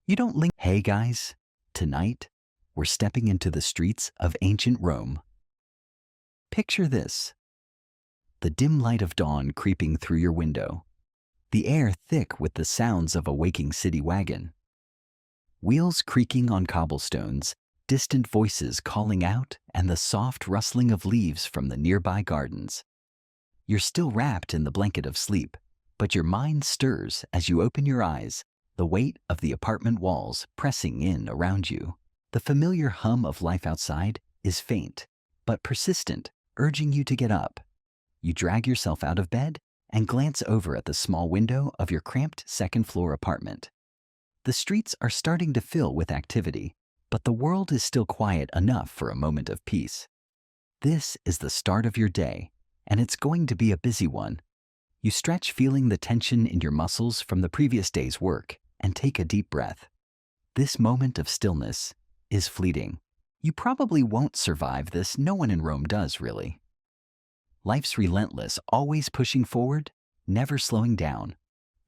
You don't link. Hey guys, tonight we're stepping into the streets of ancient Rome. Picture this: the dim light of dawn creeping through your window, the air thick with the sounds of a waking city wagon, wheels creaking on cobblestones, distant voices calling out, and the soft rustling of leaves from the nearby gardens. You're still wrapped in the blanket of sleep, but your mind stirs as you open your eyes, the weight of the apartment walls pressing in around you. The familiar hum of life outside is faint, but persistent, urging you to get up. You drag yourself out of bed and glance over at the small window of your cramped second-floor apartment. The streets are starting to fill with activity, but the world is still quiet enough for a moment of peace. This is the start of your day, and it's going to be a busy one. You stretch, feeling the tension in your muscles from the previous day's work, and take a deep breath. This moment of stillness is fleeting. You probably won't survive this. No one in Rome does, really. Life's relentless, always pushing forward, never slowing down.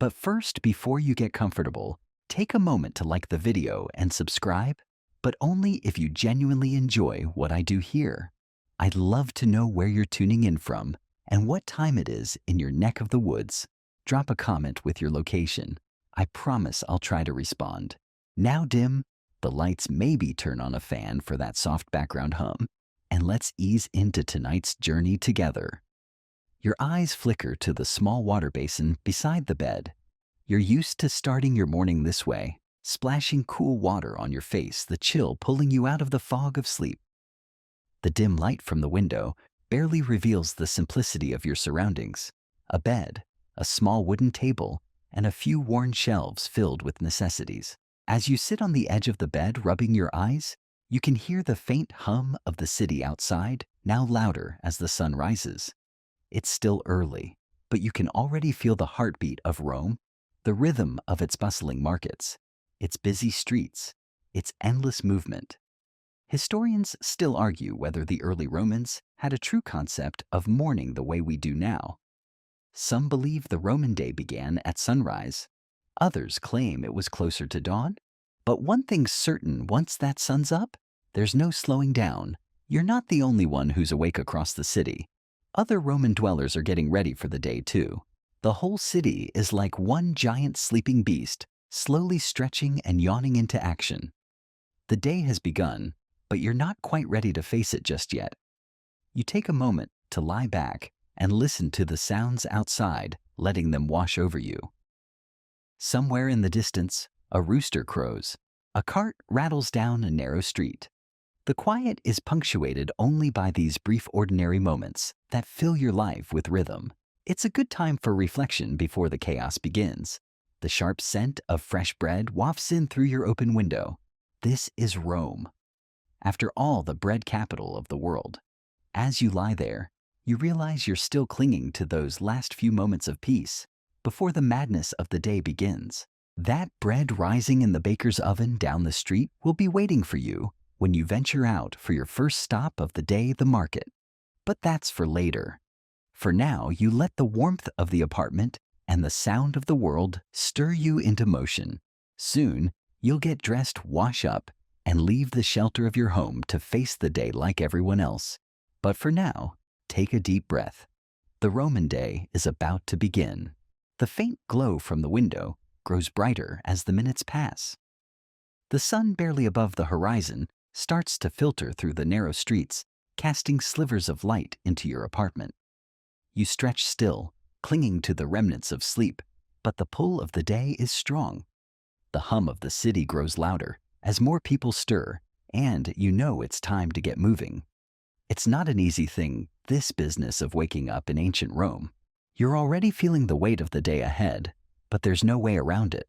But first, before you get comfortable, take a moment to like the video and subscribe, but only if you genuinely enjoy what I do here. I'd love to know where you're tuning in from and what time it is in your neck of the woods. Drop a comment with your location. I promise I'll try to respond. Now dim the lights, maybe turn on a fan for that soft background hum, and let's ease into tonight's journey together. Your eyes flicker to the small water basin beside the bed. You're used to starting your morning this way, splashing cool water on your face, the chill pulling you out of the fog of sleep. The dim light from the window barely reveals the simplicity of your surroundings: a bed, a small wooden table, and a few worn shelves filled with necessities. As you sit on the edge of the bed rubbing your eyes, you can hear the faint hum of the city outside, now louder as the sun rises. It's still early, but you can already feel the heartbeat of Rome, the rhythm of its bustling markets, its busy streets, its endless movement. Historians still argue whether the early Romans had a true concept of morning the way we do now. Some believe the Roman day began at sunrise. Others claim it was closer to dawn. But one thing's certain: once that sun's up, there's no slowing down. You're not the only one who's awake across the city. Other Roman dwellers are getting ready for the day too. The whole city is like one giant sleeping beast, slowly stretching and yawning into action. The day has begun, but you're not quite ready to face it just yet. You take a moment to lie back and listen to the sounds outside, letting them wash over you. Somewhere in the distance, a rooster crows. A cart rattles down a narrow street. The quiet is punctuated only by these brief, ordinary moments that fill your life with rhythm. It's a good time for reflection before the chaos begins. The sharp scent of fresh bread wafts in through your open window. This is Rome. After all, the bread capital of the world. As you lie there, you realize you're still clinging to those last few moments of peace before the madness of the day begins. That bread rising in the baker's oven down the street will be waiting for you when you venture out for your first stop of the day, the market. But that's for later. For now, you let the warmth of the apartment and the sound of the world stir you into motion. Soon, you'll get dressed, wash up, and leave the shelter of your home to face the day like everyone else. But for now, take a deep breath. The Roman day is about to begin. The faint glow from the window grows brighter as the minutes pass. The sun, barely above the horizon, starts to filter through the narrow streets, casting slivers of light into your apartment. You stretch still, clinging to the remnants of sleep, but the pull of the day is strong. The hum of the city grows louder as more people stir, and you know it's time to get moving. It's not an easy thing, this business of waking up in ancient Rome. You're already feeling the weight of the day ahead, but there's no way around it.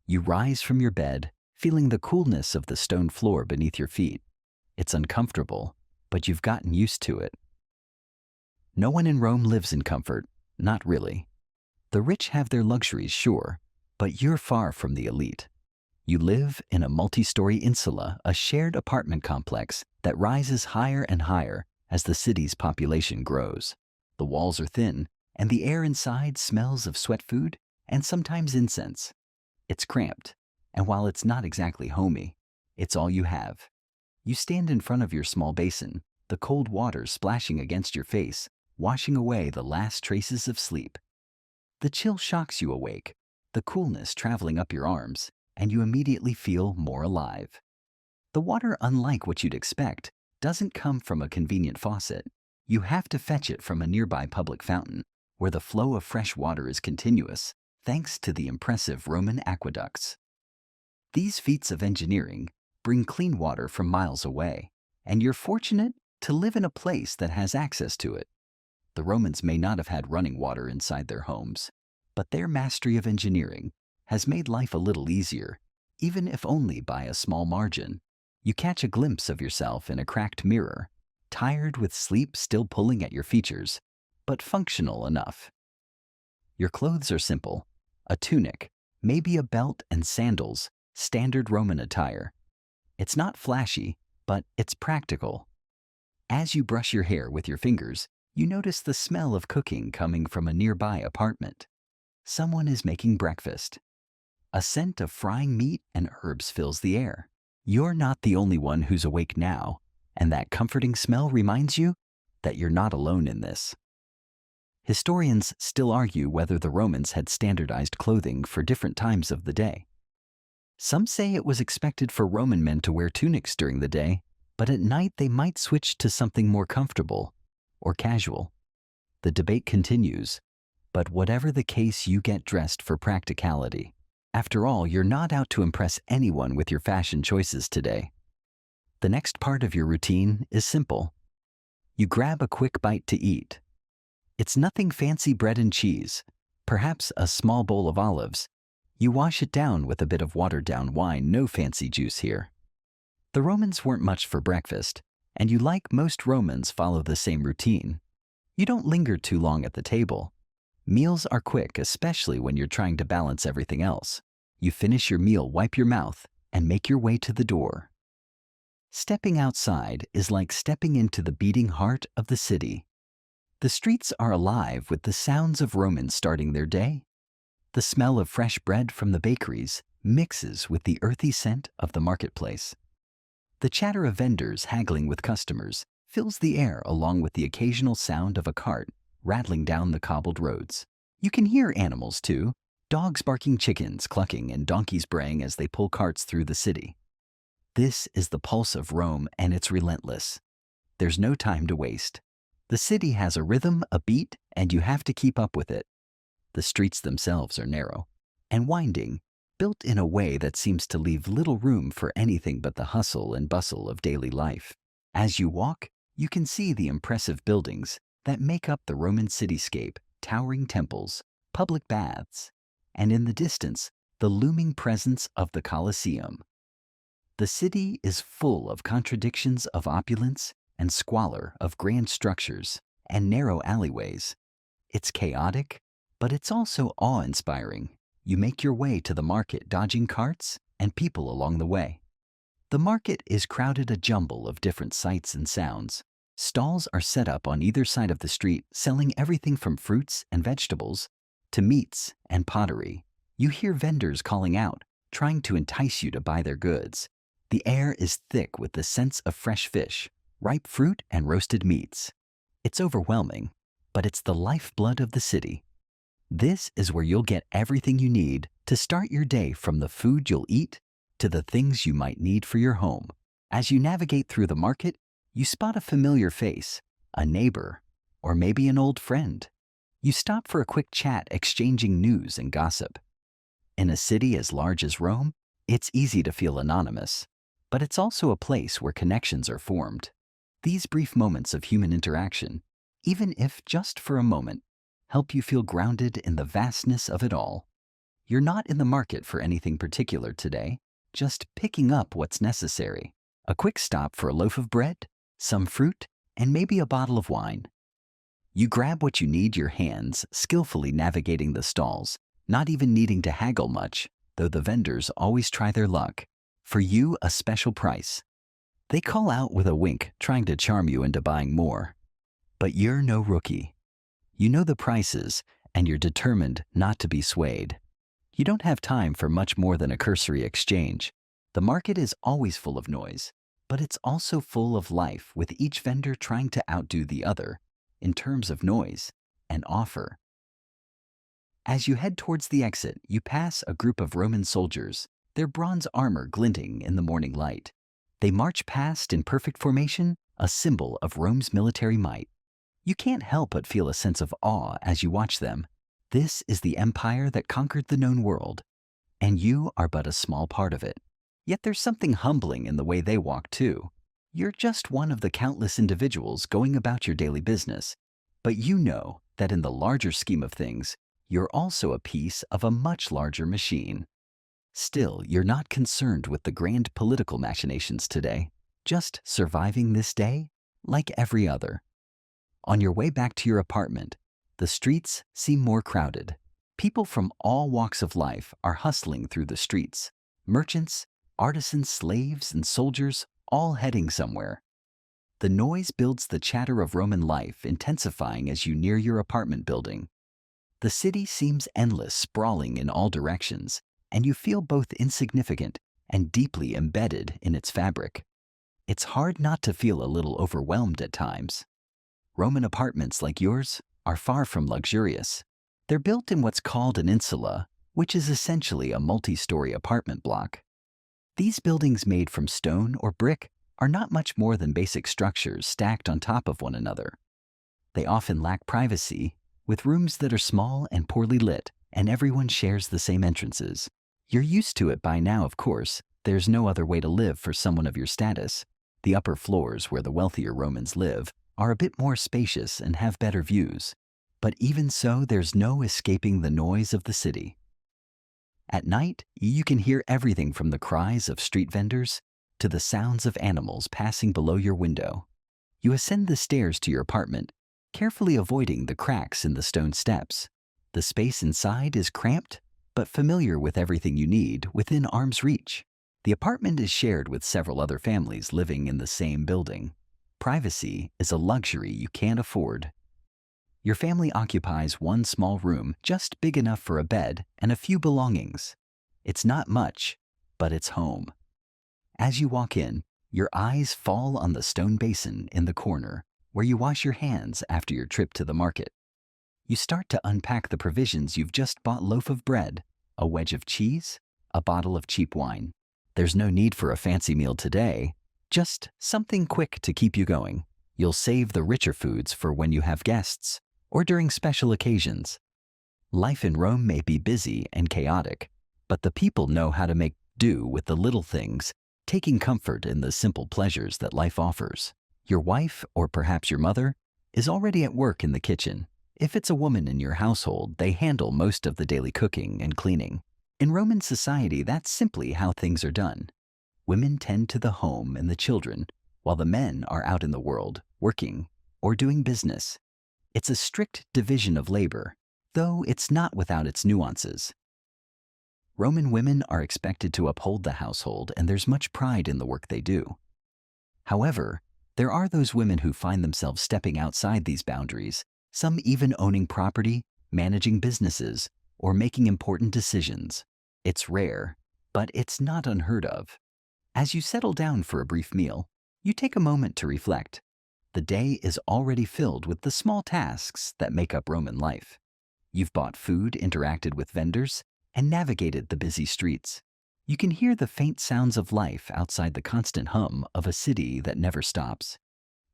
You rise from your bed, feeling the coolness of the stone floor beneath your feet. It's uncomfortable, but you've gotten used to it. No one in Rome lives in comfort, not really. The rich have their luxuries, sure, but you're far from the elite. You live in a multi-story insula, a shared apartment complex that rises higher and higher as the city's population grows. The walls are thin, and the air inside smells of sweat food and sometimes incense. It's cramped, and while it's not exactly homey, it's all you have. You stand in front of your small basin, the cold water splashing against your face, washing away the last traces of sleep. The chill shocks you awake, the coolness traveling up your arms, and you immediately feel more alive. The water, unlike what you'd expect, doesn't come from a convenient faucet. You have to fetch it from a nearby public fountain, where the flow of fresh water is continuous, thanks to the impressive Roman aqueducts. These feats of engineering bring clean water from miles away, and you're fortunate to live in a place that has access to it. The Romans may not have had running water inside their homes, but their mastery of engineering has made life a little easier, even if only by a small margin. You catch a glimpse of yourself in a cracked mirror, tired with sleep still pulling at your features, but functional enough. Your clothes are simple: a tunic, maybe a belt and sandals, standard Roman attire. It's not flashy, but it's practical. As you brush your hair with your fingers, you notice the smell of cooking coming from a nearby apartment. Someone is making breakfast. A scent of frying meat and herbs fills the air. You're not the only one who's awake now, and that comforting smell reminds you that you're not alone in this. Historians still argue whether the Romans had standardized clothing for different times of the day. Some say it was expected for Roman men to wear tunics during the day, but at night they might switch to something more comfortable or casual. The debate continues, but whatever the case, you get dressed for practicality. After all, you're not out to impress anyone with your fashion choices today. The next part of your routine is simple. You grab a quick bite to eat. It's nothing fancy: bread and cheese, perhaps a small bowl of olives. You wash it down with a bit of watered-down wine, no fancy juice here. The Romans weren't much for breakfast, and you, like most Romans, follow the same routine. You don't linger too long at the table. Meals are quick, especially when you're trying to balance everything else. You finish your meal, wipe your mouth, and make your way to the door. Stepping outside is like stepping into the beating heart of the city. The streets are alive with the sounds of Romans starting their day. The smell of fresh bread from the bakeries mixes with the earthy scent of the marketplace. The chatter of vendors haggling with customers fills the air, along with the occasional sound of a cart rattling down the cobbled roads. You can hear animals too: dogs barking, chickens clucking, and donkeys braying as they pull carts through the city. This is the pulse of Rome, and it's relentless. There's no time to waste. The city has a rhythm, a beat, and you have to keep up with it. The streets themselves are narrow and winding, built in a way that seems to leave little room for anything but the hustle and bustle of daily life. As you walk, you can see the impressive buildings that make up the Roman cityscape: towering temples, public baths, and in the distance, the looming presence of the Colosseum. The city is full of contradictions of opulence and squalor, of grand structures and narrow alleyways. It's chaotic, but it's also awe-inspiring. You make your way to the market, dodging carts and people along the way. The market is crowded, a jumble of different sights and sounds. Stalls are set up on either side of the street, selling everything from fruits and vegetables to meats and pottery. You hear vendors calling out, trying to entice you to buy their goods. The air is thick with the scents of fresh fish, ripe fruit, and roasted meats. It's overwhelming, but it's the lifeblood of the city. This is where you'll get everything you need to start your day, from the food you'll eat to the things you might need for your home. As you navigate through the market, you spot a familiar face, a neighbor, or maybe an old friend. You stop for a quick chat, exchanging news and gossip. In a city as large as Rome, it's easy to feel anonymous, but it's also a place where connections are formed. These brief moments of human interaction, even if just for a moment, help you feel grounded in the vastness of it all. You're not in the market for anything particular today, just picking up what's necessary. A quick stop for a loaf of bread, some fruit, and maybe a bottle of wine. You grab what you need, your hands skillfully navigating the stalls, not even needing to haggle much, though the vendors always try their luck. For you, a special price. They call out with a wink, trying to charm you into buying more. But you're no rookie. You know the prices, and you're determined not to be swayed. You don't have time for much more than a cursory exchange. The market is always full of noise, but it's also full of life, with each vendor trying to outdo the other in terms of noise and offer. As you head towards the exit, you pass a group of Roman soldiers, their bronze armor glinting in the morning light. They march past in perfect formation, a symbol of Rome's military might. You can't help but feel a sense of awe as you watch them. This is the empire that conquered the known world, and you are but a small part of it. Yet there's something humbling in the way they walk too. You're just one of the countless individuals going about your daily business, but you know that in the larger scheme of things, you're also a piece of a much larger machine. Still, you're not concerned with the grand political machinations today, just surviving this day like every other. On your way back to your apartment, the streets seem more crowded. People from all walks of life are hustling through the streets. Merchants, artisans, slaves, and soldiers, all heading somewhere. The noise builds the chatter of Roman life, intensifying as you near your apartment building. The city seems endless, sprawling in all directions, and you feel both insignificant and deeply embedded in its fabric. It's hard not to feel a little overwhelmed at times. Roman apartments like yours are far from luxurious. They're built in what's called an insula, which is essentially a multi-story apartment block. These buildings made from stone or brick are not much more than basic structures stacked on top of one another. They often lack privacy, with rooms that are small and poorly lit, and everyone shares the same entrances. You're used to it by now, of course. There's no other way to live for someone of your status. The upper floors, where the wealthier Romans live, are a bit more spacious and have better views. But even so, there's no escaping the noise of the city. At night, you can hear everything from the cries of street vendors to the sounds of animals passing below your window. You ascend the stairs to your apartment, carefully avoiding the cracks in the stone steps. The space inside is cramped, but familiar with everything you need within arm's reach. The apartment is shared with several other families living in the same building. Privacy is a luxury you can't afford. Your family occupies one small room, just big enough for a bed and a few belongings. It's not much, but it's home. As you walk in, your eyes fall on the stone basin in the corner where you wash your hands after your trip to the market. You start to unpack the provisions you've just bought: loaf of bread, a wedge of cheese, a bottle of cheap wine. There's no need for a fancy meal today, just something quick to keep you going. You'll save the richer foods for when you have guests or during special occasions. Life in Rome may be busy and chaotic, but the people know how to make do with the little things, taking comfort in the simple pleasures that life offers. Your wife, or perhaps your mother, is already at work in the kitchen. If it's a woman in your household, they handle most of the daily cooking and cleaning. In Roman society, that's simply how things are done. Women tend to the home and the children, while the men are out in the world, working or doing business. It's a strict division of labor, though it's not without its nuances. Roman women are expected to uphold the household, and there's much pride in the work they do. However, there are those women who find themselves stepping outside these boundaries, some even owning property, managing businesses, or making important decisions. It's rare, but it's not unheard of. As you settle down for a brief meal, you take a moment to reflect. The day is already filled with the small tasks that make up Roman life. You've bought food, interacted with vendors, and navigated the busy streets. You can hear the faint sounds of life outside the constant hum of a city that never stops.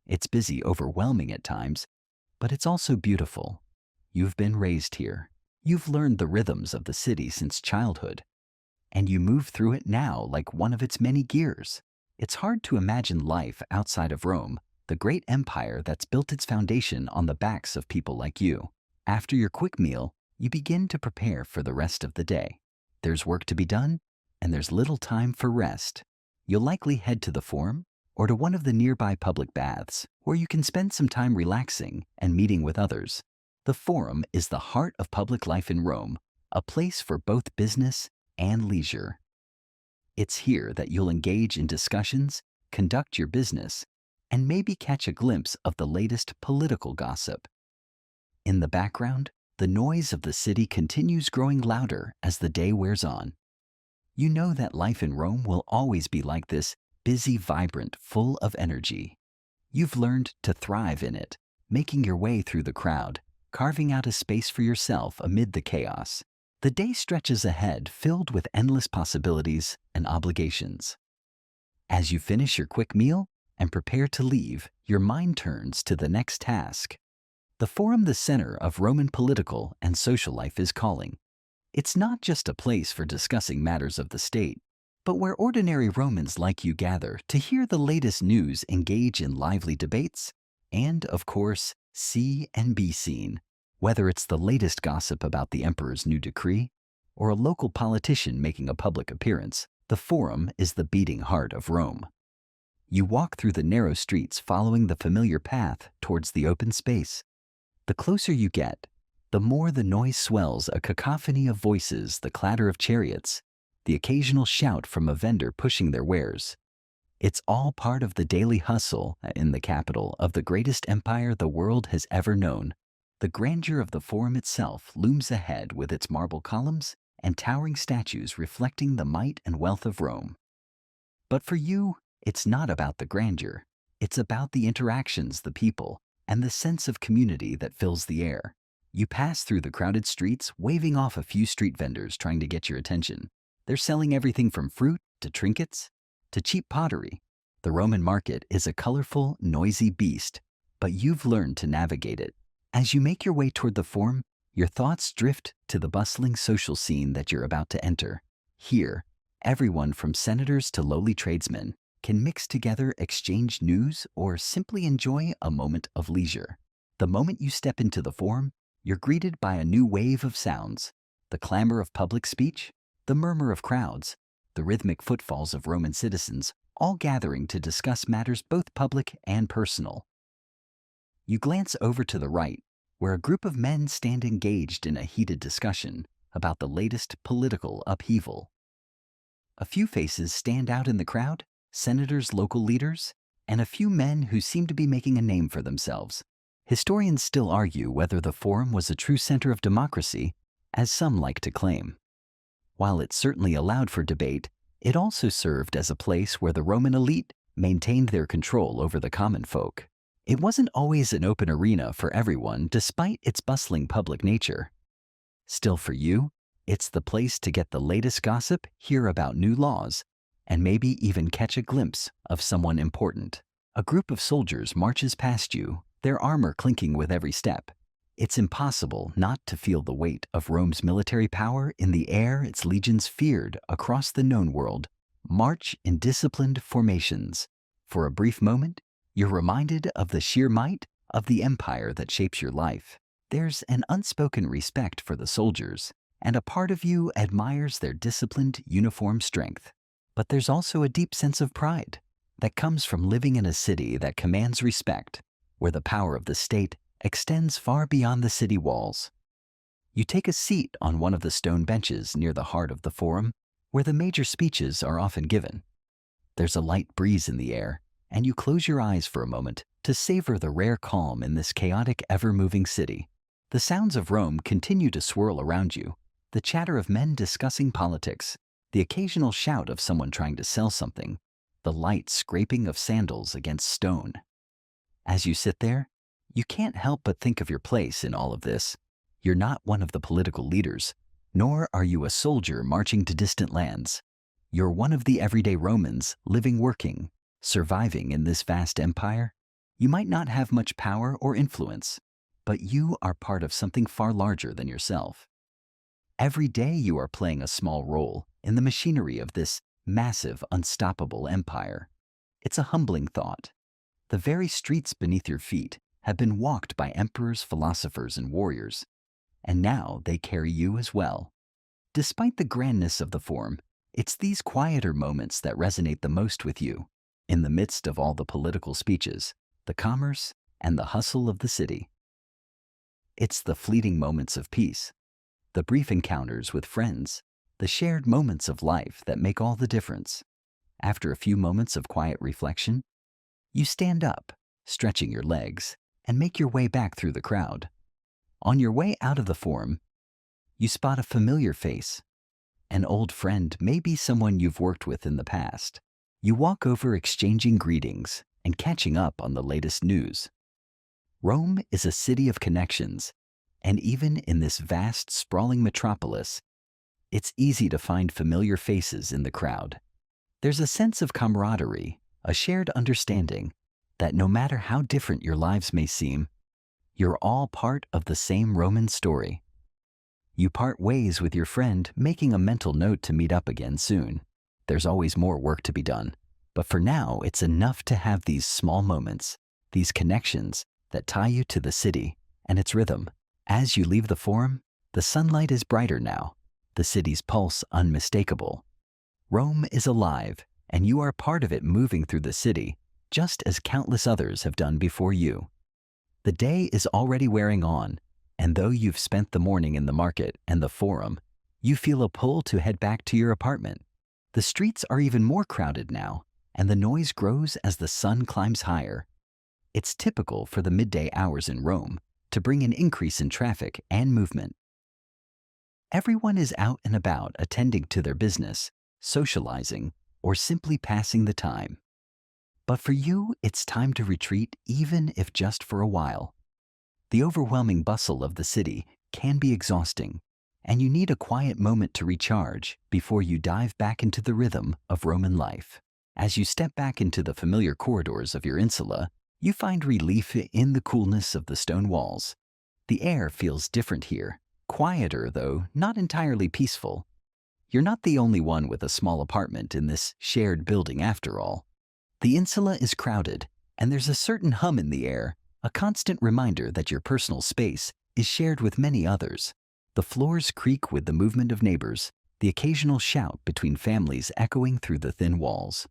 It's busy, overwhelming at times, but it's also beautiful. You've been raised here. You've learned the rhythms of the city since childhood, and you move through it now like one of its many gears. It's hard to imagine life outside of Rome, the great empire that's built its foundation on the backs of people like you. After your quick meal, you begin to prepare for the rest of the day. There's work to be done, and there's little time for rest. You'll likely head to the Forum or to one of the nearby public baths, where you can spend some time relaxing and meeting with others. The Forum is the heart of public life in Rome, a place for both business and leisure. It's here that you'll engage in discussions, conduct your business, and maybe catch a glimpse of the latest political gossip. In the background, The noise of the city continues growing louder as the day wears on. You know that life in Rome will always be like this, busy, vibrant, full of energy. You've learned to thrive in it, making your way through the crowd, carving out a space for yourself amid the chaos. The day stretches ahead filled with endless possibilities and obligations. As you finish your quick meal and prepare to leave, your mind turns to the next task. The Forum, the center of Roman political and social life, is calling. It's not just a place for discussing matters of the state, but where ordinary Romans like you gather to hear the latest news, engage in lively debates, and, of course, see and be seen. Whether it's the latest gossip about the emperor's new decree or a local politician making a public appearance, the Forum is the beating heart of Rome. You walk through the narrow streets following the familiar path towards the open space. The closer you get, the more the noise swells, a cacophony of voices, the clatter of chariots, the occasional shout from a vendor pushing their wares. It's all part of the daily hustle in the capital of the greatest empire the world has ever known. The grandeur of the Forum itself looms ahead with its marble columns and towering statues reflecting the might and wealth of Rome. But for you, it's not about the grandeur. It's about the interactions, the people, and the sense of community that fills the air. You pass through the crowded streets, waving off a few street vendors trying to get your attention. They're selling everything from fruit to trinkets to cheap pottery. The Roman market is a colorful, noisy beast, but you've learned to navigate it. As you make your way toward the Forum, your thoughts drift to the bustling social scene that you're about to enter. Here, everyone from senators to lowly tradesmen can mix together, exchange news, or simply enjoy a moment of leisure. The moment you step into the Forum, you're greeted by a new wave of sounds: the clamor of public speech, the murmur of crowds, the rhythmic footfalls of Roman citizens, all gathering to discuss matters both public and personal. You glance over to the right, where a group of men stand engaged in a heated discussion about the latest political upheaval. A few faces stand out in the crowd: senators, local leaders, and a few men who seem to be making a name for themselves. Historians still argue whether the Forum was a true center of democracy, as some like to claim. While it certainly allowed for debate, it also served as a place where the Roman elite maintained their control over the common folk. It wasn't always an open arena for everyone, despite its bustling public nature. Still, for you, it's the place to get the latest gossip, hear about new laws, and maybe even catch a glimpse of someone important. A group of soldiers marches past you, their armor clinking with every step. It's impossible not to feel the weight of Rome's military power in the air. Its legions, feared across the known world, march in disciplined formations. For a brief moment, you're reminded of the sheer might of the empire that shapes your life. There's an unspoken respect for the soldiers, and a part of you admires their disciplined, uniform strength. But there's also a deep sense of pride that comes from living in a city that commands respect, where the power of the state extends far beyond the city walls. You take a seat on one of the stone benches near the heart of the Forum, where the major speeches are often given. There's a light breeze in the air, and you close your eyes for a moment to savor the rare calm in this chaotic, ever-moving city. The sounds of Rome continue to swirl around you: the chatter of men discussing politics, the occasional shout of someone trying to sell something, the light scraping of sandals against stone. As you sit there, you can't help but think of your place in all of this. You're not one of the political leaders, nor are you a soldier marching to distant lands. You're one of the everyday Romans living, working, surviving in this vast empire. You might not have much power or influence, but you are part of something far larger than yourself. Every day you are playing a small role in the machinery of this massive, unstoppable empire. It's a humbling thought. The very streets beneath your feet have been walked by emperors, philosophers, and warriors, and now they carry you as well. Despite the grandness of the Forum, it's these quieter moments that resonate the most with you. In the midst of all the political speeches, the commerce, and the hustle of the city. It's the fleeting moments of peace, the brief encounters with friends, the shared moments of life that make all the difference. After a few moments of quiet reflection, you stand up, stretching your legs, and make your way back through the crowd. On your way out of the Forum, you spot a familiar face. An old friend, maybe someone you've worked with in the past. You walk over exchanging greetings and catching up on the latest news. Rome is a city of connections, and even in this vast, sprawling metropolis, it's easy to find familiar faces in the crowd. There's a sense of camaraderie, a shared understanding that no matter how different your lives may seem, you're all part of the same Roman story. You part ways with your friend, making a mental note to meet up again soon. There's always more work to be done, but for now it's enough to have these small moments, these connections that tie you to the city and its rhythm. As you leave the Forum, the sunlight is brighter now, the city's pulse unmistakable. Rome is alive, and you are part of it, moving through the city, just as countless others have done before you. The day is already wearing on, and though you've spent the morning in the market and the Forum, you feel a pull to head back to your apartment. The streets are even more crowded now, and the noise grows as the sun climbs higher. It's typical for the midday hours in Rome to bring an increase in traffic and movement. Everyone is out and about, attending to their business, socializing, or simply passing the time. But for you, it's time to retreat, even if just for a while. The overwhelming bustle of the city can be exhausting, and you need a quiet moment to recharge before you dive back into the rhythm of Roman life. As you step back into the familiar corridors of your insula, you find relief in the coolness of the stone walls. The air feels different here, quieter though not entirely peaceful. You're not the only one with a small apartment in this shared building after all. The insula is crowded, and there's a certain hum in the air, a constant reminder that your personal space is shared with many others. The floors creak with the movement of neighbors, the occasional shout between families echoing through the thin walls.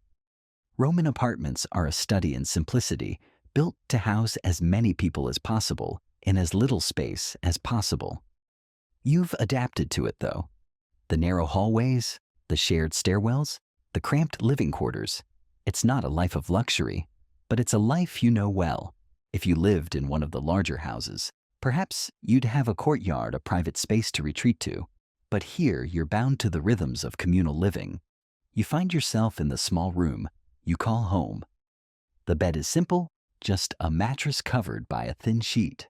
Roman apartments are a study in simplicity, built to house as many people as possible in as little space as possible. You've adapted to it though. The narrow hallways, the shared stairwells, the cramped living quarters. It's not a life of luxury, but it's a life you know well. If you lived in one of the larger houses, perhaps you'd have a courtyard, a private space to retreat to. But here you're bound to the rhythms of communal living. You find yourself in the small room you call home. The bed is simple, just a mattress covered by a thin sheet.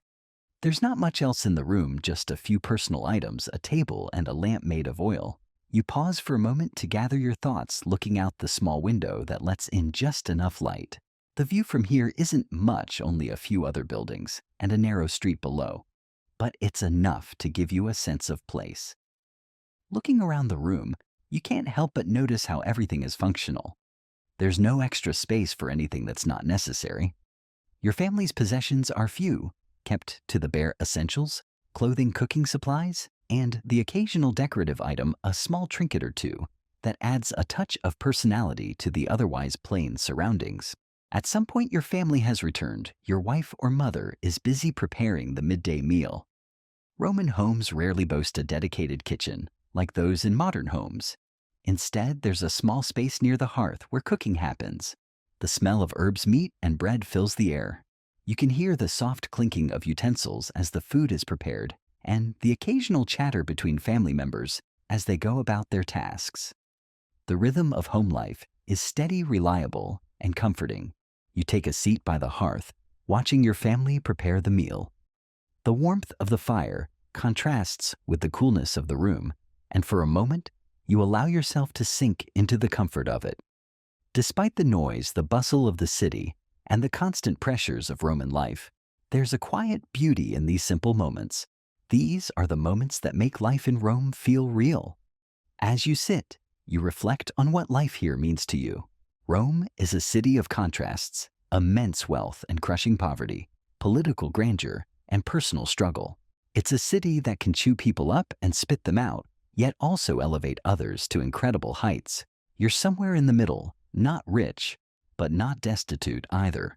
There's not much else in the room, just a few personal items, a table, and a lamp made of oil. You pause for a moment to gather your thoughts, looking out the small window that lets in just enough light. The view from here isn't much, only a few other buildings and a narrow street below, but it's enough to give you a sense of place. Looking around the room, you can't help but notice how everything is functional. There's no extra space for anything that's not necessary. Your family's possessions are few, kept to the bare essentials: clothing, cooking supplies, and the occasional decorative item, a small trinket or two, that adds a touch of personality to the otherwise plain surroundings. At some point your family has returned. Your wife or mother is busy preparing the midday meal. Roman homes rarely boast a dedicated kitchen, like those in modern homes. Instead, there's a small space near the hearth where cooking happens. The smell of herbs, meat, and bread fills the air. You can hear the soft clinking of utensils as the food is prepared, and the occasional chatter between family members as they go about their tasks. The rhythm of home life is steady, reliable, and comforting. You take a seat by the hearth, watching your family prepare the meal. The warmth of the fire contrasts with the coolness of the room, and for a moment, you allow yourself to sink into the comfort of it. Despite the noise, the bustle of the city, and the constant pressures of Roman life, there's a quiet beauty in these simple moments. These are the moments that make life in Rome feel real. As you sit, you reflect on what life here means to you. Rome is a city of contrasts: immense wealth and crushing poverty, political grandeur and personal struggle. It's a city that can chew people up and spit them out, yet also elevate others to incredible heights. You're somewhere in the middle, not rich, but not destitute either.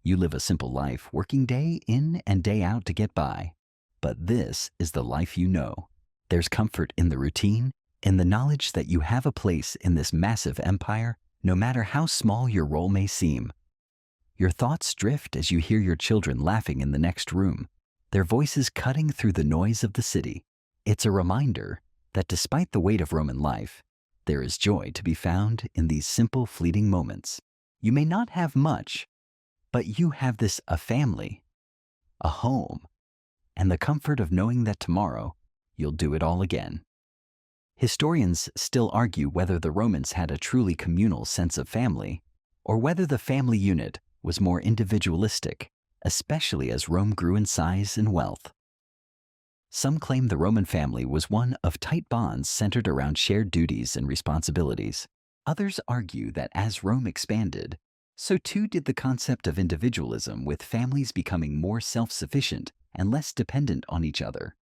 You live a simple life, working day in and day out to get by. But this is the life you know. There's comfort in the routine, in the knowledge that you have a place in this massive empire, no matter how small your role may seem. Your thoughts drift as you hear your children laughing in the next room, their voices cutting through the noise of the city. It's a reminder that despite the weight of Roman life, there is joy to be found in these simple, fleeting moments. You may not have much, but you have a family, a home, and the comfort of knowing that tomorrow you'll do it all again. Historians still argue whether the Romans had a truly communal sense of family, or whether the family unit was more individualistic, especially as Rome grew in size and wealth. Some claim the Roman family was one of tight bonds centered around shared duties and responsibilities. Others argue that as Rome expanded, so too did the concept of individualism, with families becoming more self-sufficient and less dependent on each other.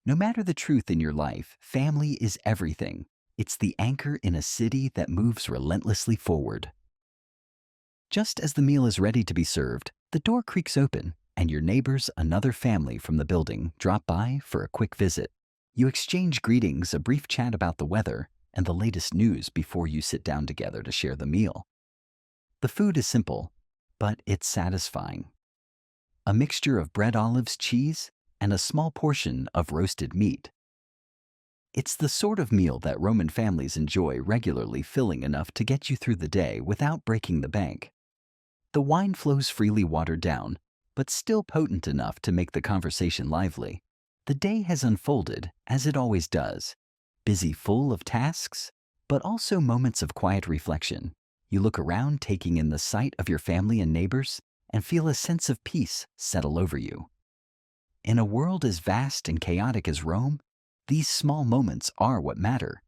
No matter the truth in your life, family is everything. It's the anchor in a city that moves relentlessly forward. Just as the meal is ready to be served, the door creaks open, and your neighbors, another family from the building, drop by for a quick visit. You exchange greetings, a brief chat about the weather, and the latest news before you sit down together to share the meal. The food is simple, but it's satisfying. A mixture of bread, olives, cheese, and a small portion of roasted meat. It's the sort of meal that Roman families enjoy regularly, filling enough to get you through the day without breaking the bank. The wine flows freely, watered down, but still potent enough to make the conversation lively. The day has unfolded, as it always does, busy, full of tasks, but also moments of quiet reflection. You look around, taking in the sight of your family and neighbors, and feel a sense of peace settle over you. In a world as vast and chaotic as Rome, these small moments are what matter.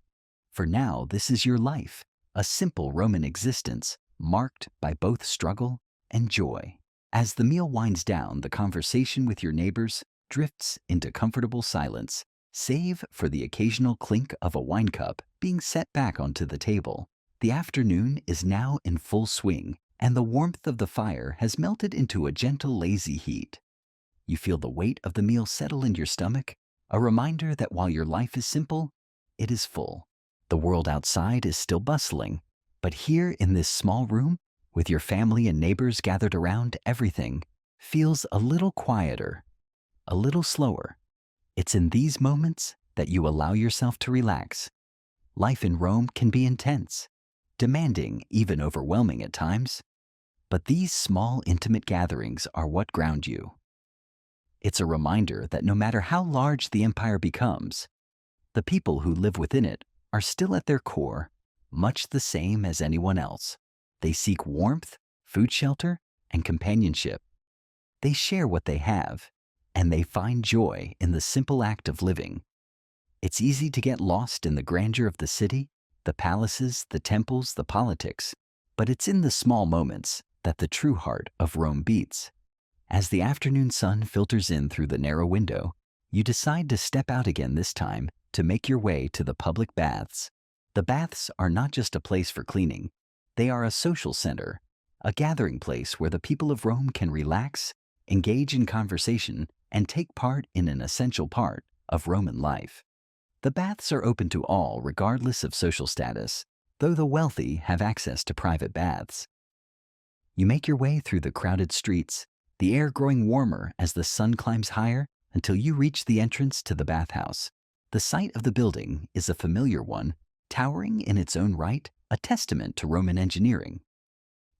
For now, this is your life, a simple Roman existence marked by both struggle and joy. As the meal winds down, the conversation with your neighbors drifts into comfortable silence, save for the occasional clink of a wine cup being set back onto the table. The afternoon is now in full swing, and the warmth of the fire has melted into a gentle, lazy heat. You feel the weight of the meal settle in your stomach, a reminder that while your life is simple, it is full. The world outside is still bustling, but here in this small room, with your family and neighbors gathered around, everything feels a little quieter, a little slower. It's in these moments that you allow yourself to relax. Life in Rome can be intense, demanding, even overwhelming at times, but these small, intimate gatherings are what ground you. It's a reminder that no matter how large the empire becomes, the people who live within it are still at their core much the same as anyone else. They seek warmth, food, shelter, and companionship. They share what they have, and they find joy in the simple act of living. It's easy to get lost in the grandeur of the city, the palaces, the temples, the politics, but it's in the small moments that the true heart of Rome beats. As the afternoon sun filters in through the narrow window, you decide to step out again, this time to make your way to the public baths. The baths are not just a place for cleaning. They are a social center, a gathering place where the people of Rome can relax, engage in conversation, and take part in an essential part of Roman life. The baths are open to all, regardless of social status, though the wealthy have access to private baths. You make your way through the crowded streets, the air growing warmer as the sun climbs higher, until you reach the entrance to the bathhouse. The site of the building is a familiar one, towering in its own right, a testament to Roman engineering.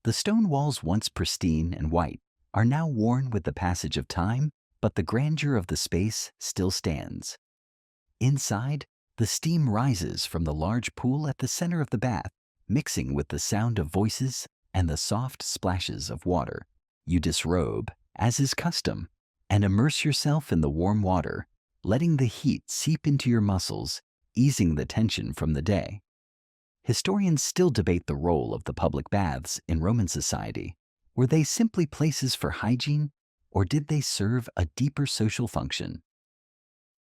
The stone walls, once pristine and white, are now worn with the passage of time, but the grandeur of the space still stands. Inside, the steam rises from the large pool at the center of the bath, mixing with the sound of voices and the soft splashes of water. You disrobe, as is custom, and immerse yourself in the warm water, letting the heat seep into your muscles, easing the tension from the day. Historians still debate the role of the public baths in Roman society. Were they simply places for hygiene, or did they serve a deeper social function?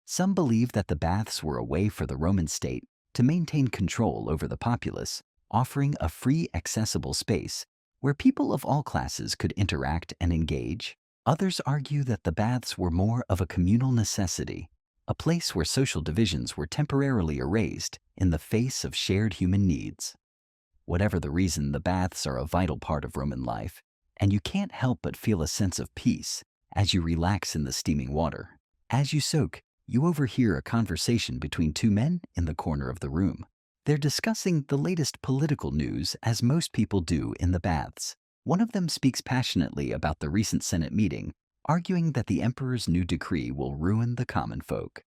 Some believe that the baths were a way for the Roman state to maintain control over the populace, offering a free, accessible space where people of all classes could interact and engage. Others argue that the baths were more of a communal necessity, a place where social divisions were temporarily erased in the face of shared human needs. Whatever the reason, the baths are a vital part of Roman life, and you can't help but feel a sense of peace as you relax in the steaming water. As you soak, you overhear a conversation between two men in the corner of the room. They're discussing the latest political news as most people do in the baths. One of them speaks passionately about the recent Senate meeting, arguing that the emperor's new decree will ruin the common folk.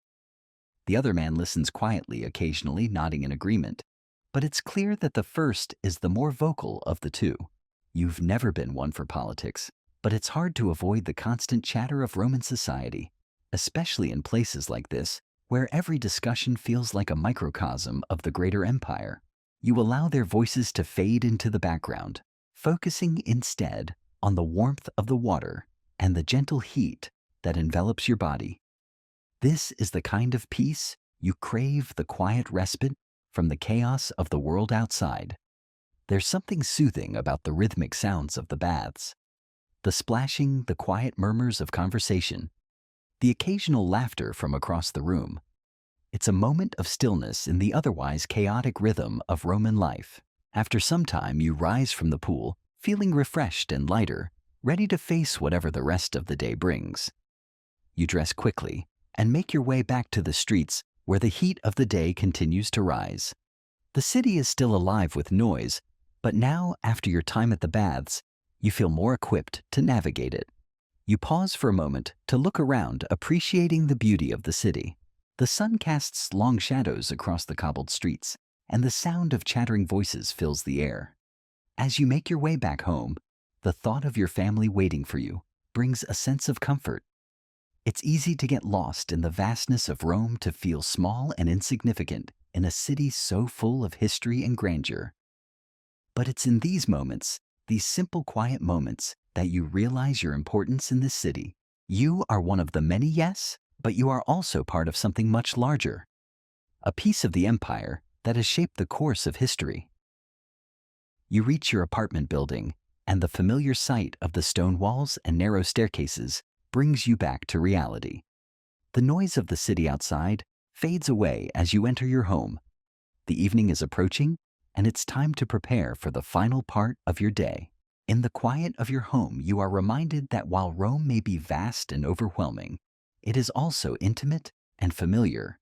The other man listens quietly, occasionally nodding in agreement, but it's clear that the first is the more vocal of the two. You've never been one for politics, but it's hard to avoid the constant chatter of Roman society, especially in places like this, where every discussion feels like a microcosm of the greater empire. You allow their voices to fade into the background, focusing instead on the warmth of the water and the gentle heat that envelops your body. This is the kind of peace you crave, the quiet respite from the chaos of the world outside. There's something soothing about the rhythmic sounds of the baths. The splashing, the quiet murmurs of conversation, the occasional laughter from across the room. It's a moment of stillness in the otherwise chaotic rhythm of Roman life. After some time, you rise from the pool, feeling refreshed and lighter, ready to face whatever the rest of the day brings. You dress quickly and make your way back to the streets where the heat of the day continues to rise. The city is still alive with noise, but now, after your time at the baths, you feel more equipped to navigate it. You pause for a moment to look around, appreciating the beauty of the city. The sun casts long shadows across the cobbled streets, and the sound of chattering voices fills the air. As you make your way back home, the thought of your family waiting for you brings a sense of comfort. It's easy to get lost in the vastness of Rome, to feel small and insignificant in a city so full of history and grandeur. But it's in these moments, these simple, quiet moments, that you realize your importance in this city. You are one of the many, yes, but you are also part of something much larger. A piece of the empire that has shaped the course of history. You reach your apartment building, and the familiar sight of the stone walls and narrow staircases brings you back to reality. The noise of the city outside fades away as you enter your home. The evening is approaching, and it's time to prepare for the final part of your day. In the quiet of your home, you are reminded that while Rome may be vast and overwhelming, it is also intimate and familiar.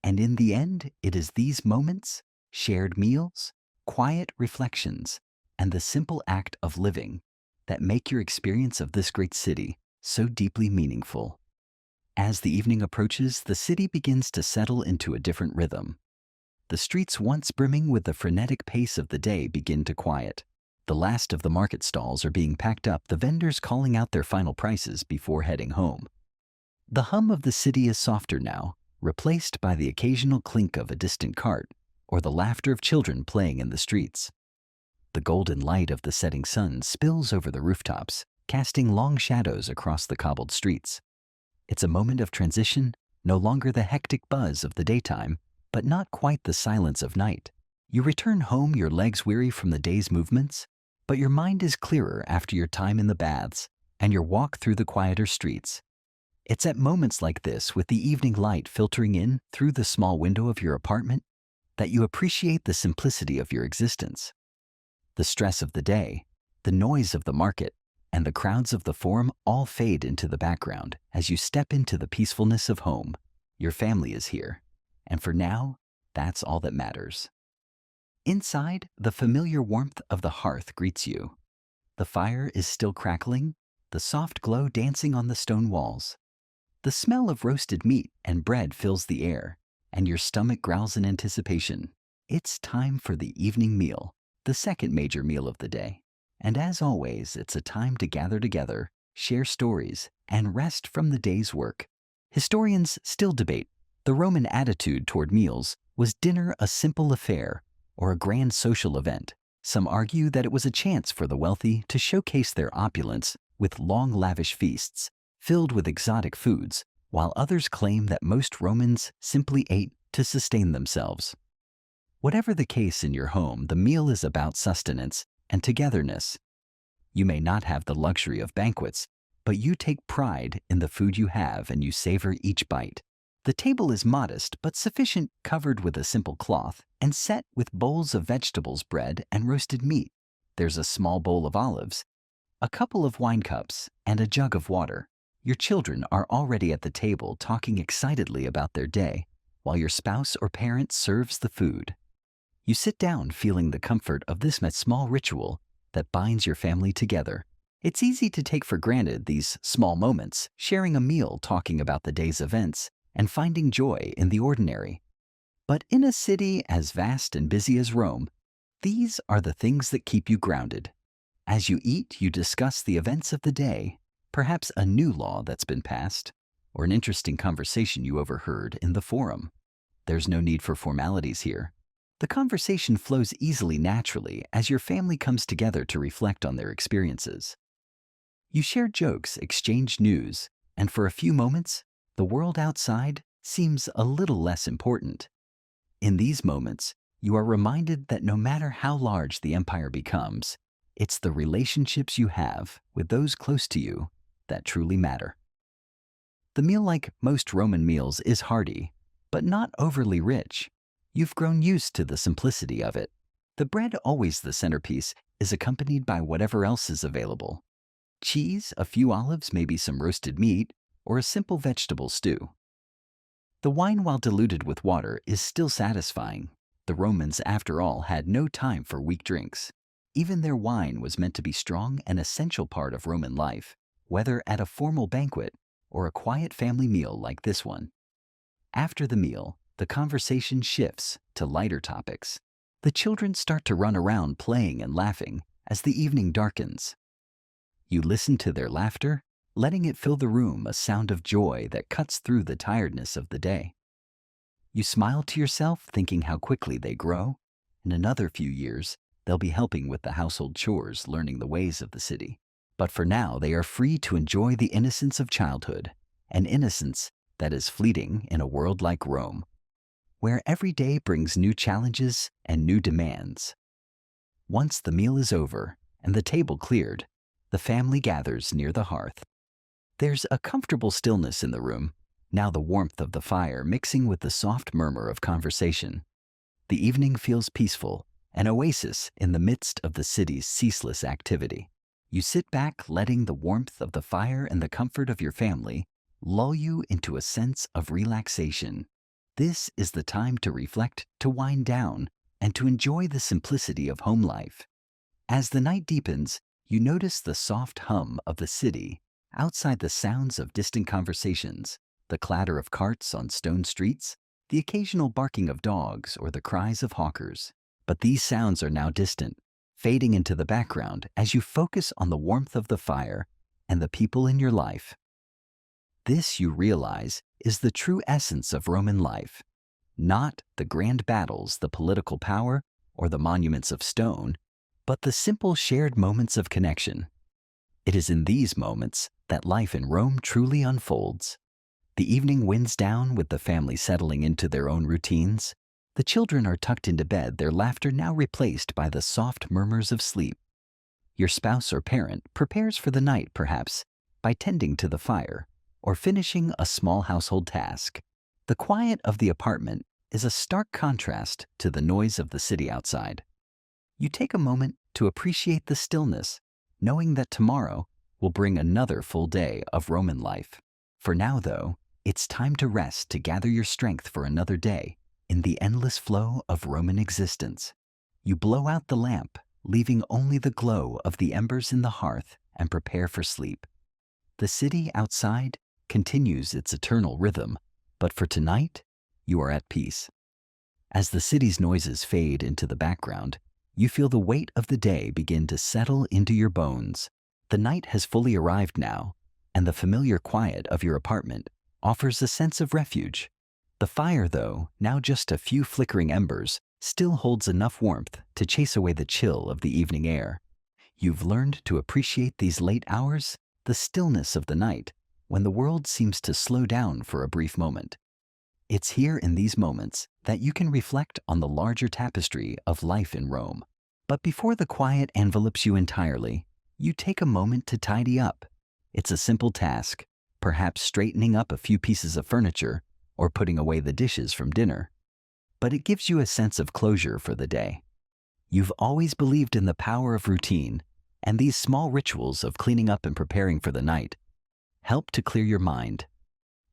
And in the end, it is these moments, shared meals, quiet reflections, and the simple act of living that make your experience of this great city so deeply meaningful. As the evening approaches, the city begins to settle into a different rhythm. The streets once brimming with the frenetic pace of the day begin to quiet. The last of the market stalls are being packed up, the vendors calling out their final prices before heading home. The hum of the city is softer now, replaced by the occasional clink of a distant cart or the laughter of children playing in the streets. The golden light of the setting sun spills over the rooftops, casting long shadows across the cobbled streets. It's a moment of transition, no longer the hectic buzz of the daytime, but not quite the silence of night. You return home, your legs weary from the day's movements, but your mind is clearer after your time in the baths and your walk through the quieter streets. It's at moments like this, with the evening light filtering in through the small window of your apartment, that you appreciate the simplicity of your existence. The stress of the day, the noise of the market, and the crowds of the forum all fade into the background as you step into the peacefulness of home. Your family is here, and for now, that's all that matters. Inside, the familiar warmth of the hearth greets you. The fire is still crackling, the soft glow dancing on the stone walls. The smell of roasted meat and bread fills the air, and your stomach growls in anticipation. It's time for the evening meal, the second major meal of the day. And as always, it's a time to gather together, share stories, and rest from the day's work. Historians still debate the Roman attitude toward meals. Was dinner a simple affair or a grand social event? Some argue that it was a chance for the wealthy to showcase their opulence with long, lavish feasts filled with exotic foods, while others claim that most Romans simply ate to sustain themselves. Whatever the case in your home, the meal is about sustenance and togetherness. You may not have the luxury of banquets, but you take pride in the food you have and you savor each bite. The table is modest but sufficient, covered with a simple cloth and set with bowls of vegetables, bread, and roasted meat. There's a small bowl of olives, a couple of wine cups, and a jug of water. Your children are already at the table talking excitedly about their day, while your spouse or parent serves the food. You sit down feeling the comfort of this small ritual that binds your family together. It's easy to take for granted these small moments, sharing a meal, talking about the day's events, and finding joy in the ordinary. But in a city as vast and busy as Rome, these are the things that keep you grounded. As you eat, you discuss the events of the day, perhaps a new law that's been passed, or an interesting conversation you overheard in the forum. There's no need for formalities here. The conversation flows easily, naturally, as your family comes together to reflect on their experiences. You share jokes, exchange news, and for a few moments, the world outside seems a little less important. In these moments, you are reminded that no matter how large the empire becomes, it's the relationships you have with those close to you that truly matter. The meal, like most Roman meals, is hearty, but not overly rich. You've grown used to the simplicity of it. The bread, always the centerpiece, is accompanied by whatever else is available. Cheese, a few olives, maybe some roasted meat, or a simple vegetable stew. The wine, while diluted with water, is still satisfying. The Romans, after all, had no time for weak drinks. Even their wine was meant to be strong, an essential part of Roman life, whether at a formal banquet or a quiet family meal like this one. After the meal, the conversation shifts to lighter topics. The children start to run around playing and laughing as the evening darkens. You listen to their laughter, letting it fill the room, a sound of joy that cuts through the tiredness of the day. You smile to yourself, thinking how quickly they grow. In another few years, they'll be helping with the household chores, learning the ways of the city. But for now, they are free to enjoy the innocence of childhood, an innocence that is fleeting in a world like Rome, where every day brings new challenges and new demands. Once the meal is over and the table cleared, the family gathers near the hearth. There's a comfortable stillness in the room, now the warmth of the fire mixing with the soft murmur of conversation. The evening feels peaceful, an oasis in the midst of the city's ceaseless activity. You sit back, letting the warmth of the fire and the comfort of your family lull you into a sense of relaxation. This is the time to reflect, to wind down, and to enjoy the simplicity of home life. As the night deepens, you notice the soft hum of the city, outside the sounds of distant conversations, the clatter of carts on stone streets, the occasional barking of dogs or the cries of hawkers. But these sounds are now distant, fading into the background as you focus on the warmth of the fire and the people in your life. This, you realize, is the true essence of Roman life, not the grand battles, the political power, or the monuments of stone, but the simple shared moments of connection. It is in these moments that life in Rome truly unfolds. The evening winds down with the family settling into their own routines. The children are tucked into bed, their laughter now replaced by the soft murmurs of sleep. Your spouse or parent prepares for the night, perhaps, by tending to the fire or finishing a small household task. The quiet of the apartment is a stark contrast to the noise of the city outside. You take a moment to appreciate the stillness, knowing that tomorrow will bring another full day of Roman life. For now, though, it's time to rest, to gather your strength for another day in the endless flow of Roman existence. You blow out the lamp, leaving only the glow of the embers in the hearth, and prepare for sleep. The city outside continues its eternal rhythm, but for tonight, you are at peace. As the city's noises fade into the background, you feel the weight of the day begin to settle into your bones. The night has fully arrived now, and the familiar quiet of your apartment offers a sense of refuge. The fire, though, now just a few flickering embers, still holds enough warmth to chase away the chill of the evening air. You've learned to appreciate these late hours, the stillness of the night, when the world seems to slow down for a brief moment. It's here in these moments that you can reflect on the larger tapestry of life in Rome. But before the quiet envelopes you entirely, you take a moment to tidy up. It's a simple task, perhaps straightening up a few pieces of furniture or putting away the dishes from dinner. But it gives you a sense of closure for the day. You've always believed in the power of routine, and these small rituals of cleaning up and preparing for the night help to clear your mind.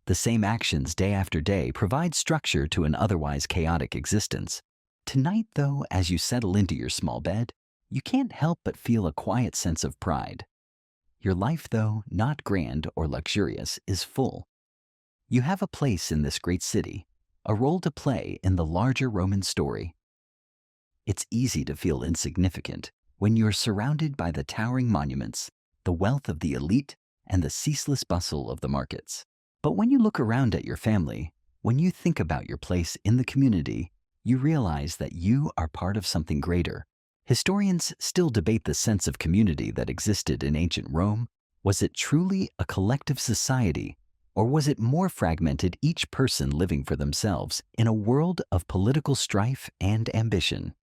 The same actions day after day provide structure to an otherwise chaotic existence. Tonight, though, as you settle into your small bed, you can't help but feel a quiet sense of pride. Your life, though not grand or luxurious, is full. You have a place in this great city, a role to play in the larger Roman story. It's easy to feel insignificant when you're surrounded by the towering monuments, the wealth of the elite, and the ceaseless bustle of the markets. But when you look around at your family, when you think about your place in the community, you realize that you are part of something greater. Historians still debate the sense of community that existed in ancient Rome. Was it truly a collective society, or was it more fragmented, each person living for themselves in a world of political strife and ambition?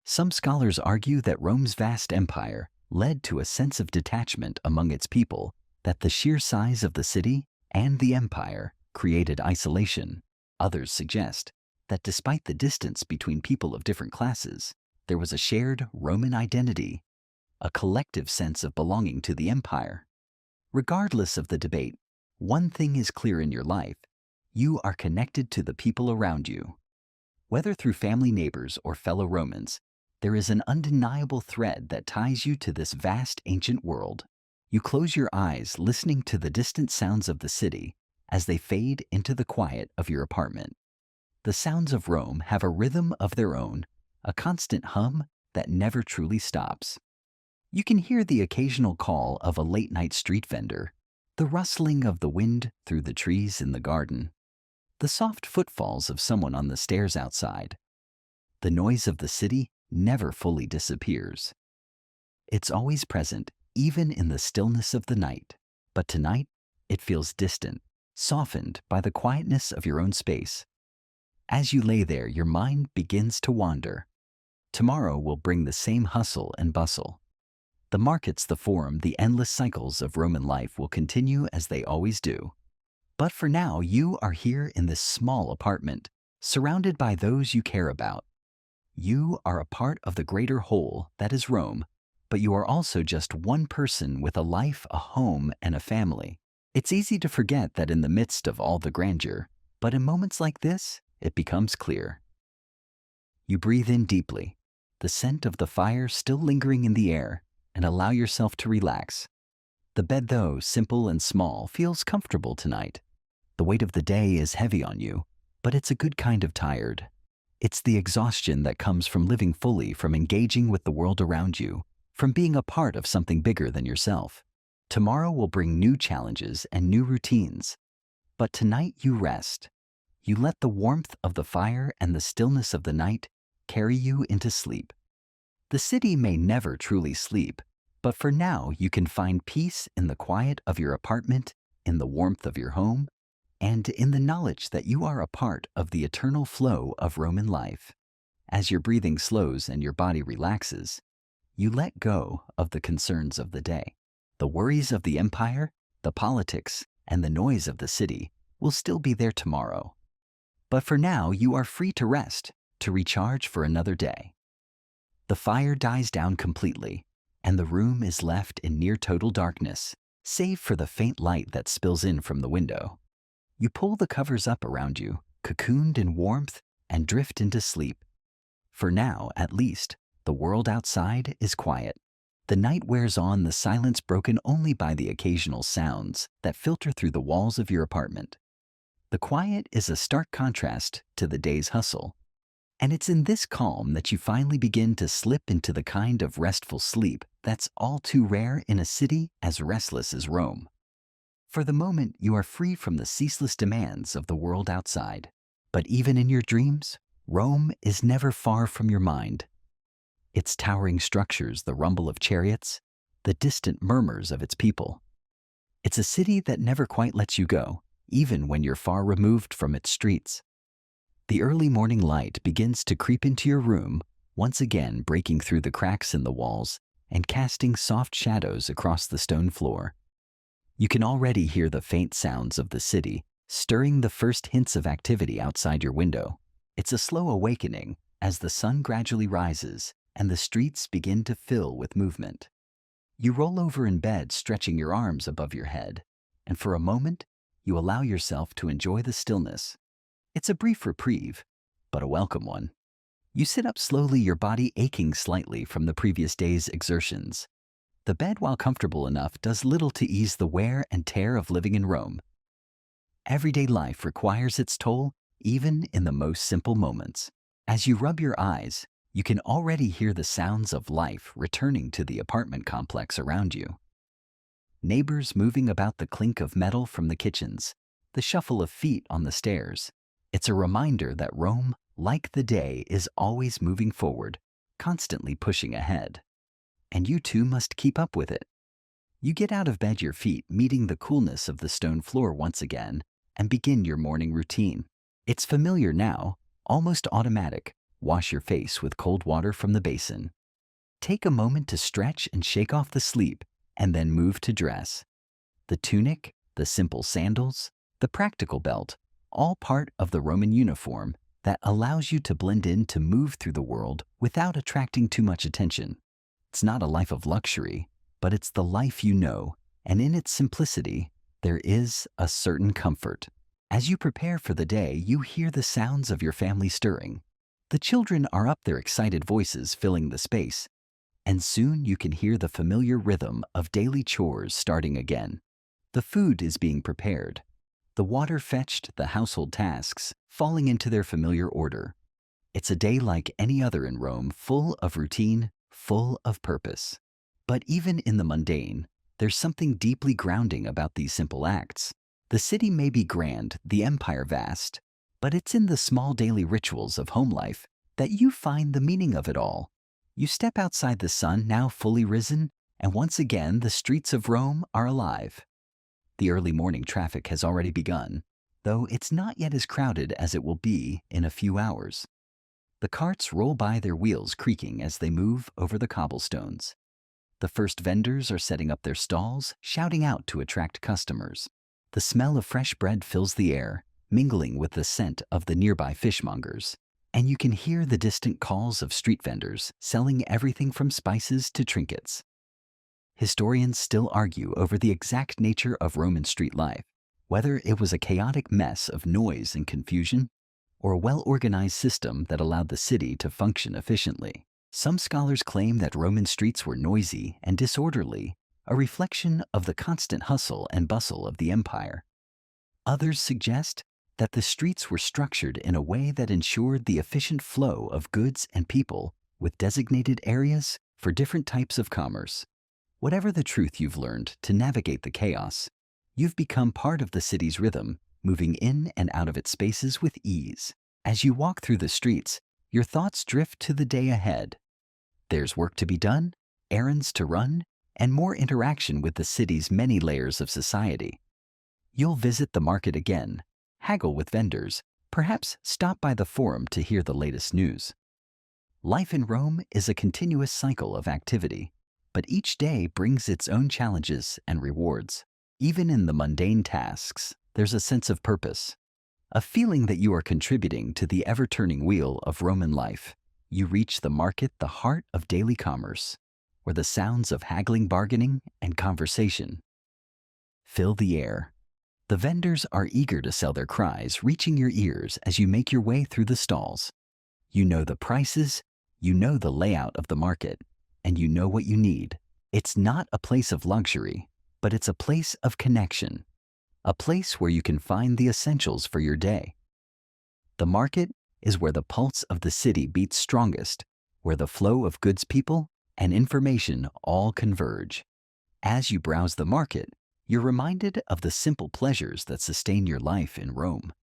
Some scholars argue that Rome's vast empire led to a sense of detachment among its people, that the sheer size of the city and the empire created isolation. Others suggest that despite the distance between people of different classes, there was a shared Roman identity, a collective sense of belonging to the empire. Regardless of the debate, one thing is clear in your life: you are connected to the people around you. Whether through family, neighbors, or fellow Romans, there is an undeniable thread that ties you to this vast ancient world. You close your eyes listening to the distant sounds of the city as they fade into the quiet of your apartment. The sounds of Rome have a rhythm of their own, a constant hum that never truly stops. You can hear the occasional call of a late-night street vendor, the rustling of the wind through the trees in the garden, the soft footfalls of someone on the stairs outside. The noise of the city never fully disappears. It's always present, even in the stillness of the night. But tonight, it feels distant, softened by the quietness of your own space. As you lay there, your mind begins to wander. Tomorrow will bring the same hustle and bustle. The markets, the forum, the endless cycles of Roman life will continue as they always do. But for now, you are here in this small apartment, surrounded by those you care about. You are a part of the greater whole that is Rome, but you are also just one person with a life, a home, and a family. It's easy to forget that in the midst of all the grandeur, but in moments like this, it becomes clear. You breathe in deeply, the scent of the fire still lingering in the air, and allow yourself to relax. The bed, though simple and small, feels comfortable tonight. The weight of the day is heavy on you, but it's a good kind of tired. It's the exhaustion that comes from living fully, from engaging with the world around you, from being a part of something bigger than yourself. Tomorrow will bring new challenges and new routines. But tonight you rest. You let the warmth of the fire and the stillness of the night carry you into sleep. The city may never truly sleep, but for now you can find peace in the quiet of your apartment, in the warmth of your home, and in the knowledge that you are a part of the eternal flow of Roman life. As your breathing slows and your body relaxes, you let go of the concerns of the day. The worries of the empire, the politics, and the noise of the city will still be there tomorrow. But for now, you are free to rest, to recharge for another day. The fire dies down completely, and the room is left in near total darkness, save for the faint light that spills in from the window. You pull the covers up around you, cocooned in warmth, and drift into sleep. For now, at least, the world outside is quiet. The night wears on, the silence broken only by the occasional sounds that filter through the walls of your apartment. The quiet is a stark contrast to the day's hustle. And it's in this calm that you finally begin to slip into the kind of restful sleep that's all too rare in a city as restless as Rome. For the moment, you are free from the ceaseless demands of the world outside. But even in your dreams, Rome is never far from your mind. Its towering structures, the rumble of chariots, the distant murmurs of its people. It's a city that never quite lets you go, even when you're far removed from its streets. The early morning light begins to creep into your room, once again breaking through the cracks in the walls and casting soft shadows across the stone floor. You can already hear the faint sounds of the city, stirring the first hints of activity outside your window. It's a slow awakening as the sun gradually rises and the streets begin to fill with movement. You roll over in bed, stretching your arms above your head, and for a moment, you allow yourself to enjoy the stillness. It's a brief reprieve, but a welcome one. You sit up slowly, your body aching slightly from the previous day's exertions. The bed, while comfortable enough, does little to ease the wear and tear of living in Rome. Everyday life requires its toll, even in the most simple moments. As you rub your eyes, you can already hear the sounds of life returning to the apartment complex around you. Neighbors moving about, the clink of metal from the kitchens, the shuffle of feet on the stairs. It's a reminder that Rome, like the day, is always moving forward, constantly pushing ahead. And you too must keep up with it. You get out of bed, your feet meeting the coolness of the stone floor once again, and begin your morning routine. It's familiar now, almost automatic. Wash your face with cold water from the basin. Take a moment to stretch and shake off the sleep, and then move to dress. The tunic, the simple sandals, the practical belt, all part of the Roman uniform that allows you to blend in, to move through the world without attracting too much attention. It's not a life of luxury, but it's the life you know, and in its simplicity, there is a certain comfort. As you prepare for the day, you hear the sounds of your family stirring. The children are up, their excited voices filling the space, and soon you can hear the familiar rhythm of daily chores starting again. The food is being prepared, the water fetched, the household tasks falling into their familiar order. It's a day like any other in Rome, full of routine, full of purpose. But even in the mundane, there's something deeply grounding about these simple acts. The city may be grand, the empire vast, but it's in the small daily rituals of home life that you find the meaning of it all. You step outside, the sun now fully risen, and once again the streets of Rome are alive. The early morning traffic has already begun, though it's not yet as crowded as it will be in a few hours. The carts roll by, their wheels creaking as they move over the cobblestones. The first vendors are setting up their stalls, shouting out to attract customers. The smell of fresh bread fills the air, mingling with the scent of the nearby fishmongers. And you can hear the distant calls of street vendors selling everything from spices to trinkets. Historians still argue over the exact nature of Roman street life, whether it was a chaotic mess of noise and confusion, or a well-organized system that allowed the city to function efficiently. Some scholars claim that Roman streets were noisy and disorderly, a reflection of the constant hustle and bustle of the empire. Others suggest that the streets were structured in a way that ensured the efficient flow of goods and people, with designated areas for different types of commerce. Whatever the truth you've learned to navigate the chaos, you've become part of the city's rhythm, moving in and out of its spaces with ease. As you walk through the streets, your thoughts drift to the day ahead. There's work to be done, errands to run, and more interaction with the city's many layers of society. You'll visit the market again, haggle with vendors, perhaps stop by the forum to hear the latest news. Life in Rome is a continuous cycle of activity, but each day brings its own challenges and rewards. Even in the mundane tasks, there's a sense of purpose, a feeling that you are contributing to the ever-turning wheel of Roman life. You reach the market, the heart of daily commerce, where the sounds of haggling, bargaining, and conversation fill the air. The vendors are eager to sell, their cries reaching your ears as you make your way through the stalls. You know the prices, you know the layout of the market, and you know what you need. It's not a place of luxury, but it's a place of connection, a place where you can find the essentials for your day. The market is where the pulse of the city beats strongest, where the flow of goods, people, and information all converge. As you browse the market, you're reminded of the simple pleasures that sustain your life in Rome.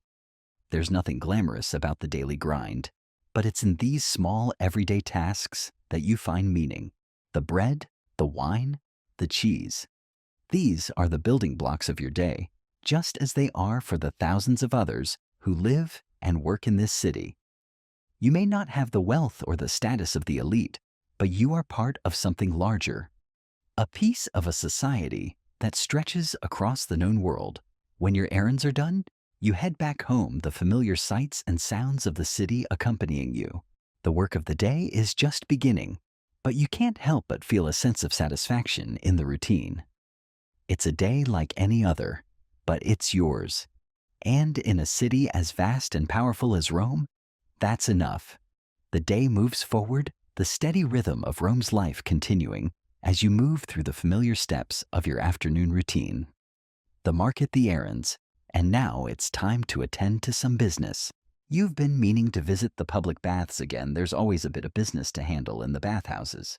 There's nothing glamorous about the daily grind, but it's in these small everyday tasks that you find meaning. The bread, the wine, the cheese. These are the building blocks of your day, just as they are for the thousands of others who live and work in this city. You may not have the wealth or the status of the elite, but you are part of something larger, a piece of a society that stretches across the known world. When your errands are done, you head back home, the familiar sights and sounds of the city accompanying you. The work of the day is just beginning, but you can't help but feel a sense of satisfaction in the routine. It's a day like any other, but it's yours. And in a city as vast and powerful as Rome, that's enough. The day moves forward, the steady rhythm of Rome's life continuing as you move through the familiar steps of your afternoon routine. The market, the errands, and now it's time to attend to some business. You've been meaning to visit the public baths again. There's always a bit of business to handle in the bathhouses.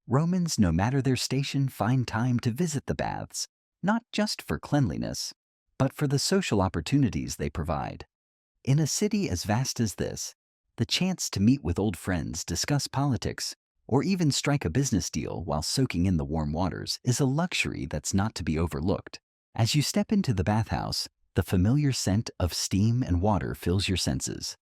Romans, no matter their station, find time to visit the baths, not just for cleanliness, but for the social opportunities they provide. In a city as vast as this, the chance to meet with old friends, discuss politics, or even strike a business deal while soaking in the warm waters is a luxury that's not to be overlooked. As you step into the bathhouse, the familiar scent of steam and water fills your senses.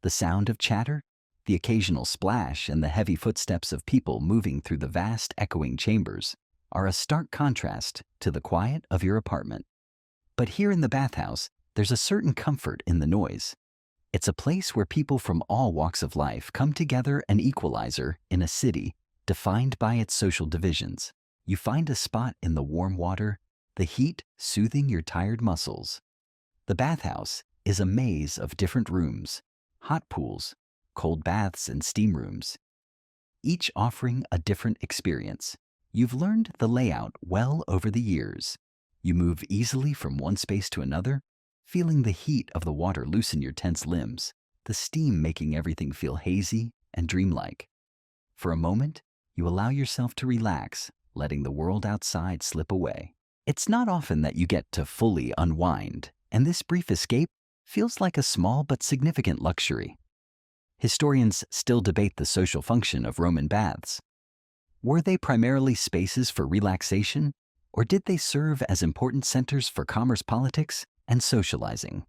The sound of chatter, the occasional splash, and the heavy footsteps of people moving through the vast, echoing chambers are a stark contrast to the quiet of your apartment. But here in the bathhouse, there's a certain comfort in the noise. It's a place where people from all walks of life come together, an equalizer in a city defined by its social divisions. You find a spot in the warm water, the heat soothing your tired muscles. The bathhouse is a maze of different rooms, hot pools, cold baths, and steam rooms, each offering a different experience. You've learned the layout well over the years. You move easily from one space to another, feeling the heat of the water loosen your tense limbs, the steam making everything feel hazy and dreamlike. For a moment, you allow yourself to relax, letting the world outside slip away. It's not often that you get to fully unwind, and this brief escape feels like a small but significant luxury. Historians still debate the social function of Roman baths. Were they primarily spaces for relaxation, or did they serve as important centers for commerce, politics, and socializing?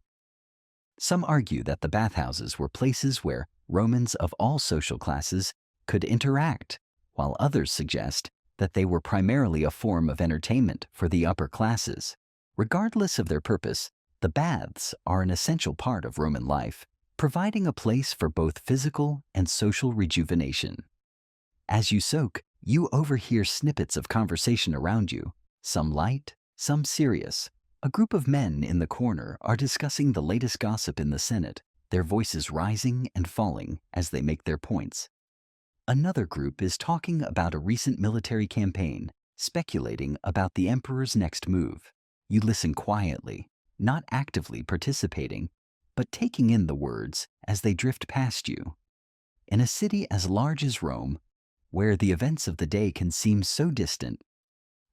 Some argue that the bathhouses were places where Romans of all social classes could interact, while others suggest that they were primarily a form of entertainment for the upper classes. Regardless of their purpose, the baths are an essential part of Roman life, providing a place for both physical and social rejuvenation. As you soak, you overhear snippets of conversation around you, some light, some serious. A group of men in the corner are discussing the latest gossip in the Senate, their voices rising and falling as they make their points. Another group is talking about a recent military campaign, speculating about the emperor's next move. You listen quietly, not actively participating, but taking in the words as they drift past you. In a city as large as Rome, where the events of the day can seem so distant,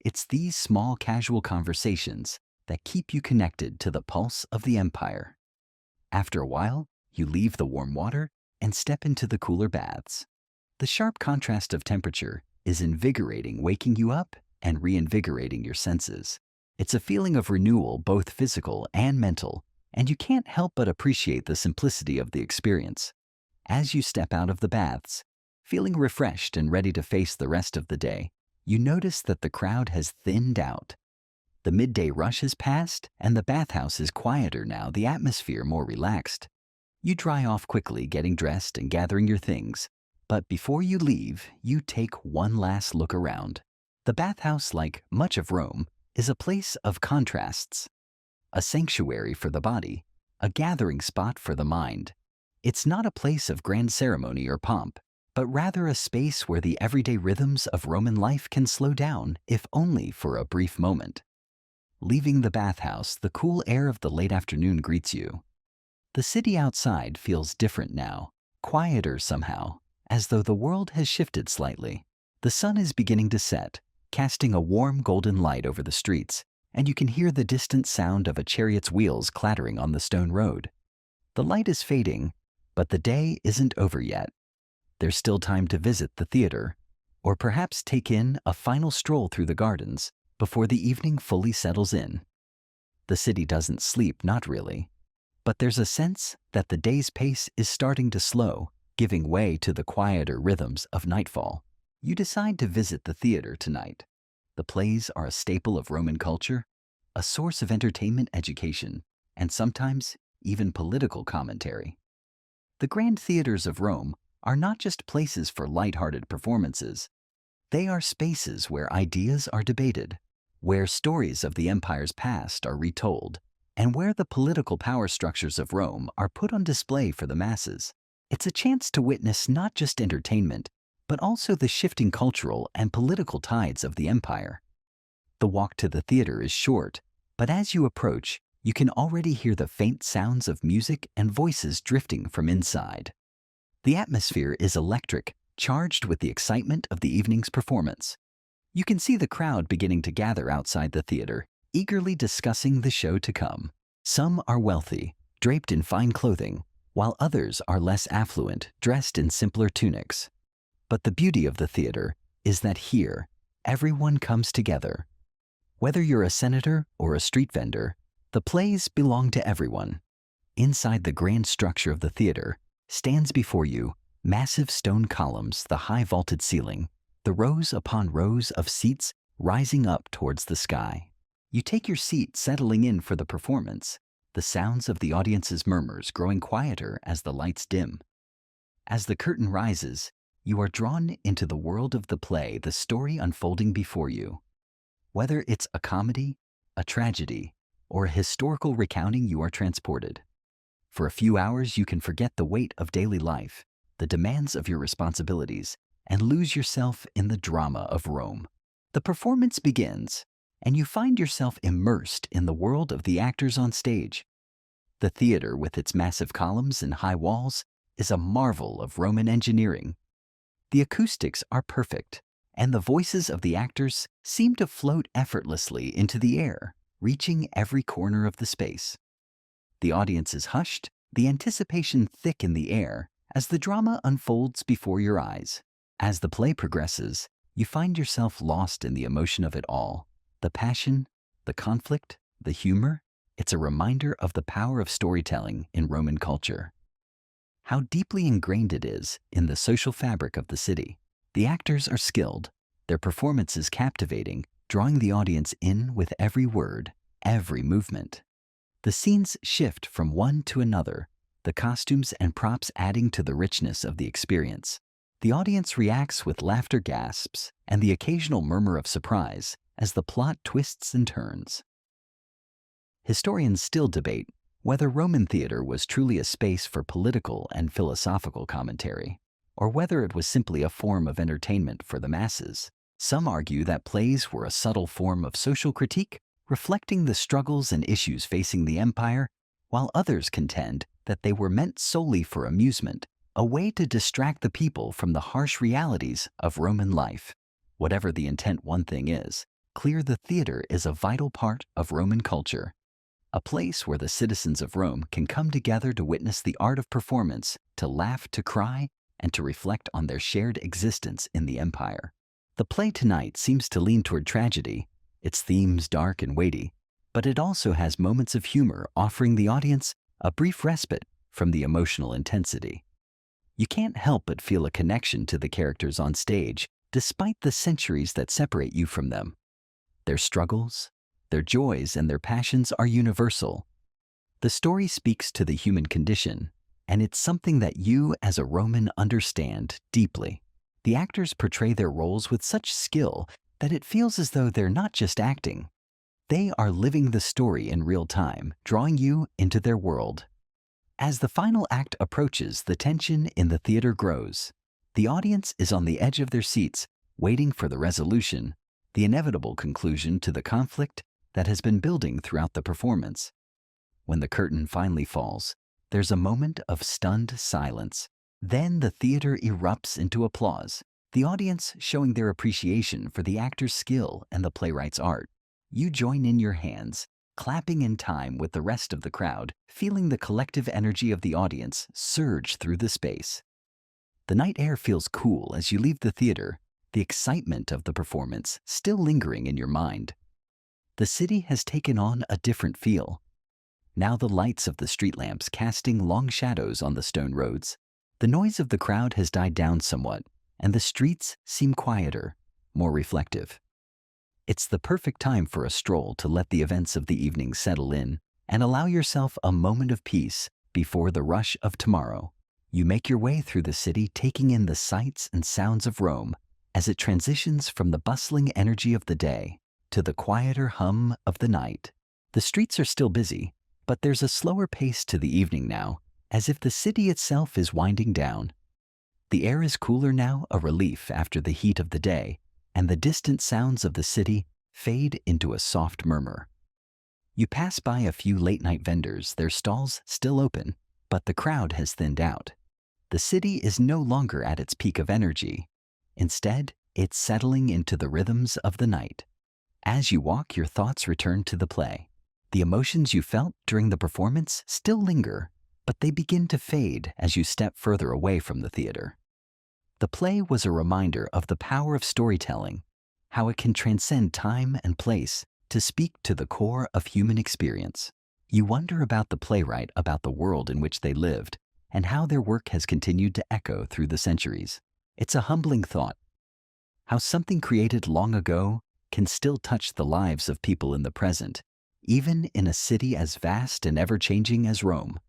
it's these small casual conversations that keep you connected to the pulse of the empire. After a while, you leave the warm water and step into the cooler baths. The sharp contrast of temperature is invigorating, waking you up and reinvigorating your senses. It's a feeling of renewal, both physical and mental, and you can't help but appreciate the simplicity of the experience. As you step out of the baths, feeling refreshed and ready to face the rest of the day, you notice that the crowd has thinned out. The midday rush has passed, and the bathhouse is quieter now, the atmosphere more relaxed. You dry off quickly, getting dressed and gathering your things. But before you leave, you take one last look around. The bathhouse, like much of Rome, is a place of contrasts. A sanctuary for the body, a gathering spot for the mind. It's not a place of grand ceremony or pomp, but rather a space where the everyday rhythms of Roman life can slow down, if only for a brief moment. Leaving the bathhouse, the cool air of the late afternoon greets you. The city outside feels different now, quieter somehow, as though the world has shifted slightly. The sun is beginning to set, casting a warm golden light over the streets, and you can hear the distant sound of a chariot's wheels clattering on the stone road. The light is fading, but the day isn't over yet. There's still time to visit the theater, or perhaps take in a final stroll through the gardens before the evening fully settles in. The city doesn't sleep, not really, but there's a sense that the day's pace is starting to slow, giving way to the quieter rhythms of nightfall. You decide to visit the theater tonight. The plays are a staple of Roman culture, a source of entertainment, education, and sometimes even political commentary. The grand theaters of Rome are not just places for light-hearted performances. They are spaces where ideas are debated, where stories of the empire's past are retold, and where the political power structures of Rome are put on display for the masses. It's a chance to witness not just entertainment, but also the shifting cultural and political tides of the empire. The walk to the theater is short, but as you approach, you can already hear the faint sounds of music and voices drifting from inside. The atmosphere is electric, charged with the excitement of the evening's performance. You can see the crowd beginning to gather outside the theater, eagerly discussing the show to come. Some are wealthy, draped in fine clothing, while others are less affluent, dressed in simpler tunics. But the beauty of the theater is that here, everyone comes together. Whether you're a senator or a street vendor, the plays belong to everyone. Inside the grand structure of the theater stands before you massive stone columns, the high vaulted ceiling, the rows upon rows of seats rising up towards the sky. You take your seat, settling in for the performance, the sounds of the audience's murmurs growing quieter as the lights dim. As the curtain rises, you are drawn into the world of the play, the story unfolding before you. Whether it's a comedy, a tragedy, or a historical recounting, you are transported. For a few hours, you can forget the weight of daily life, the demands of your responsibilities, and lose yourself in the drama of Rome. The performance begins, and you find yourself immersed in the world of the actors on stage. The theater, with its massive columns and high walls, is a marvel of Roman engineering. The acoustics are perfect, and the voices of the actors seem to float effortlessly into the air, reaching every corner of the space. The audience is hushed, the anticipation thick in the air, as the drama unfolds before your eyes. As the play progresses, you find yourself lost in the emotion of it all. The passion, the conflict, the humor. It's a reminder of the power of storytelling in Roman culture. How deeply ingrained it is in the social fabric of the city. The actors are skilled, their performances captivating, drawing the audience in with every word, every movement. The scenes shift from one to another, the costumes and props adding to the richness of the experience. The audience reacts with laughter gasps and the occasional murmur of surprise as the plot twists and turns. Historians still debate whether Roman theater was truly a space for political and philosophical commentary, or whether it was simply a form of entertainment for the masses. Some argue that plays were a subtle form of social critique, reflecting the struggles and issues facing the empire, while others contend that they were meant solely for amusement, a way to distract the people from the harsh realities of Roman life. Whatever the intent, one thing is clear: the theater is a vital part of Roman culture, a place where the citizens of Rome can come together to witness the art of performance, to laugh, to cry, and to reflect on their shared existence in the empire. The play tonight seems to lean toward tragedy, its themes dark and weighty, but it also has moments of humor, offering the audience a brief respite from the emotional intensity. You can't help but feel a connection to the characters on stage, despite the centuries that separate you from them. Their struggles, their joys, and their passions are universal. The story speaks to the human condition, and it's something that you, as a Roman, understand deeply. The actors portray their roles with such skill that it feels as though they're not just acting. They are living the story in real time, drawing you into their world. As the final act approaches, the tension in the theater grows. The audience is on the edge of their seats, waiting for the resolution, the inevitable conclusion to the conflict that has been building throughout the performance. When the curtain finally falls, there's a moment of stunned silence. Then the theater erupts into applause, the audience showing their appreciation for the actor's skill and the playwright's art. You join in your hands, clapping in time with the rest of the crowd, feeling the collective energy of the audience surge through the space. The night air feels cool as you leave the theater, the excitement of the performance still lingering in your mind. The city has taken on a different feel. Now the lights of the street lamps casting long shadows on the stone roads. The noise of the crowd has died down somewhat, and the streets seem quieter, more reflective. It's the perfect time for a stroll to let the events of the evening settle in and allow yourself a moment of peace before the rush of tomorrow. You make your way through the city, taking in the sights and sounds of Rome as it transitions from the bustling energy of the day to the quieter hum of the night. The streets are still busy, but there's a slower pace to the evening now, as if the city itself is winding down. The air is cooler now, a relief after the heat of the day, and the distant sounds of the city fade into a soft murmur. You pass by a few late-night vendors, their stalls still open, but the crowd has thinned out. The city is no longer at its peak of energy. Instead, it's settling into the rhythms of the night. As you walk, your thoughts return to the play. The emotions you felt during the performance still linger, but they begin to fade as you step further away from the theater. The play was a reminder of the power of storytelling, how it can transcend time and place to speak to the core of human experience. You wonder about the playwright, about the world in which they lived, and how their work has continued to echo through the centuries. It's a humbling thought, how something created long ago can still touch the lives of people in the present, even in a city as vast and ever-changing as Rome.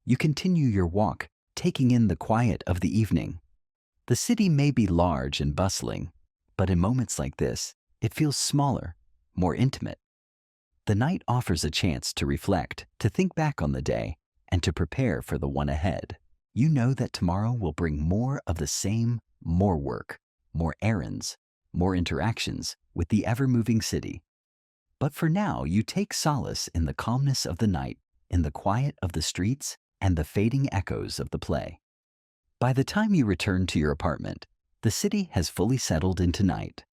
You continue your walk, taking in the quiet of the evening. The city may be large and bustling, but in moments like this, it feels smaller, more intimate. The night offers a chance to reflect, to think back on the day, and to prepare for the one ahead. You know that tomorrow will bring more of the same, more work, more errands, more interactions with the ever-moving city. But for now, you take solace in the calmness of the night, in the quiet of the streets, and the fading echoes of the play. By the time you return to your apartment, the city has fully settled into night.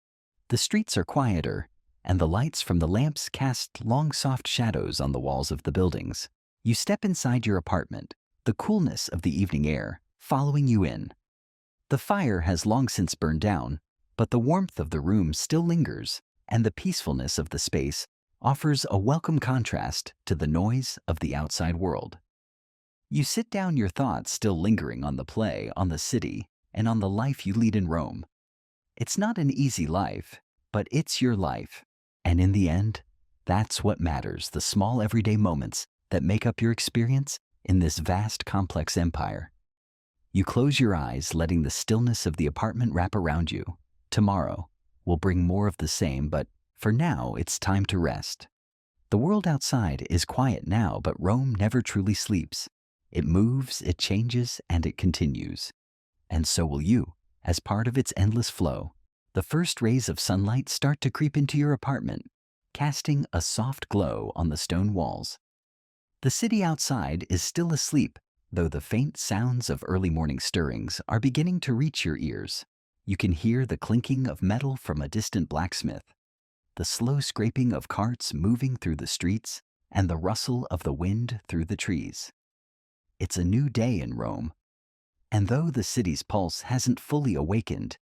The streets are quieter, and the lights from the lamps cast long soft shadows on the walls of the buildings. You step inside your apartment, the coolness of the evening air following you in. The fire has long since burned down, but the warmth of the room still lingers, and the peacefulness of the space offers a welcome contrast to the noise of the outside world. You sit down, your thoughts still lingering on the play, on the city, and on the life you lead in Rome. It's not an easy life, but it's your life. And in the end, that's what matters, the small everyday moments that make up your experience in this vast, complex empire. You close your eyes, letting the stillness of the apartment wrap around you. Tomorrow will bring more of the same, but for now, it's time to rest. The world outside is quiet now, but Rome never truly sleeps. It moves, it changes, and it continues. And so will you, as part of its endless flow. The first rays of sunlight start to creep into your apartment, casting a soft glow on the stone walls. The city outside is still asleep, though the faint sounds of early morning stirrings are beginning to reach your ears. You can hear the clinking of metal from a distant blacksmith, the slow scraping of carts moving through the streets, and the rustle of the wind through the trees. It's a new day in Rome, and though the city's pulse hasn't fully awakened,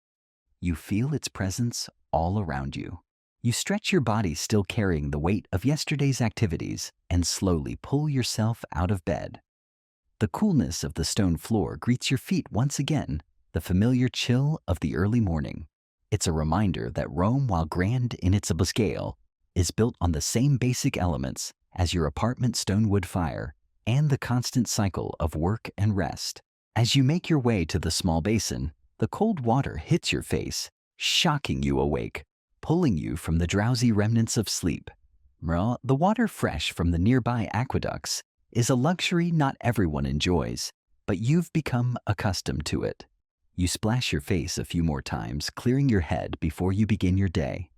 you feel its presence all around you. You stretch your body, still carrying the weight of yesterday's activities, and slowly pull yourself out of bed. The coolness of the stone floor greets your feet once again, the familiar chill of the early morning. It's a reminder that Rome, while grand in its scale, is built on the same basic elements as your apartment stone wood fire and the constant cycle of work and rest. As you make your way to the small basin, the cold water hits your face, shocking you awake, pulling you from the drowsy remnants of sleep. The water, fresh from the nearby aqueducts, is a luxury not everyone enjoys, but you've become accustomed to it. You splash your face a few more times, clearing your head before you begin your day.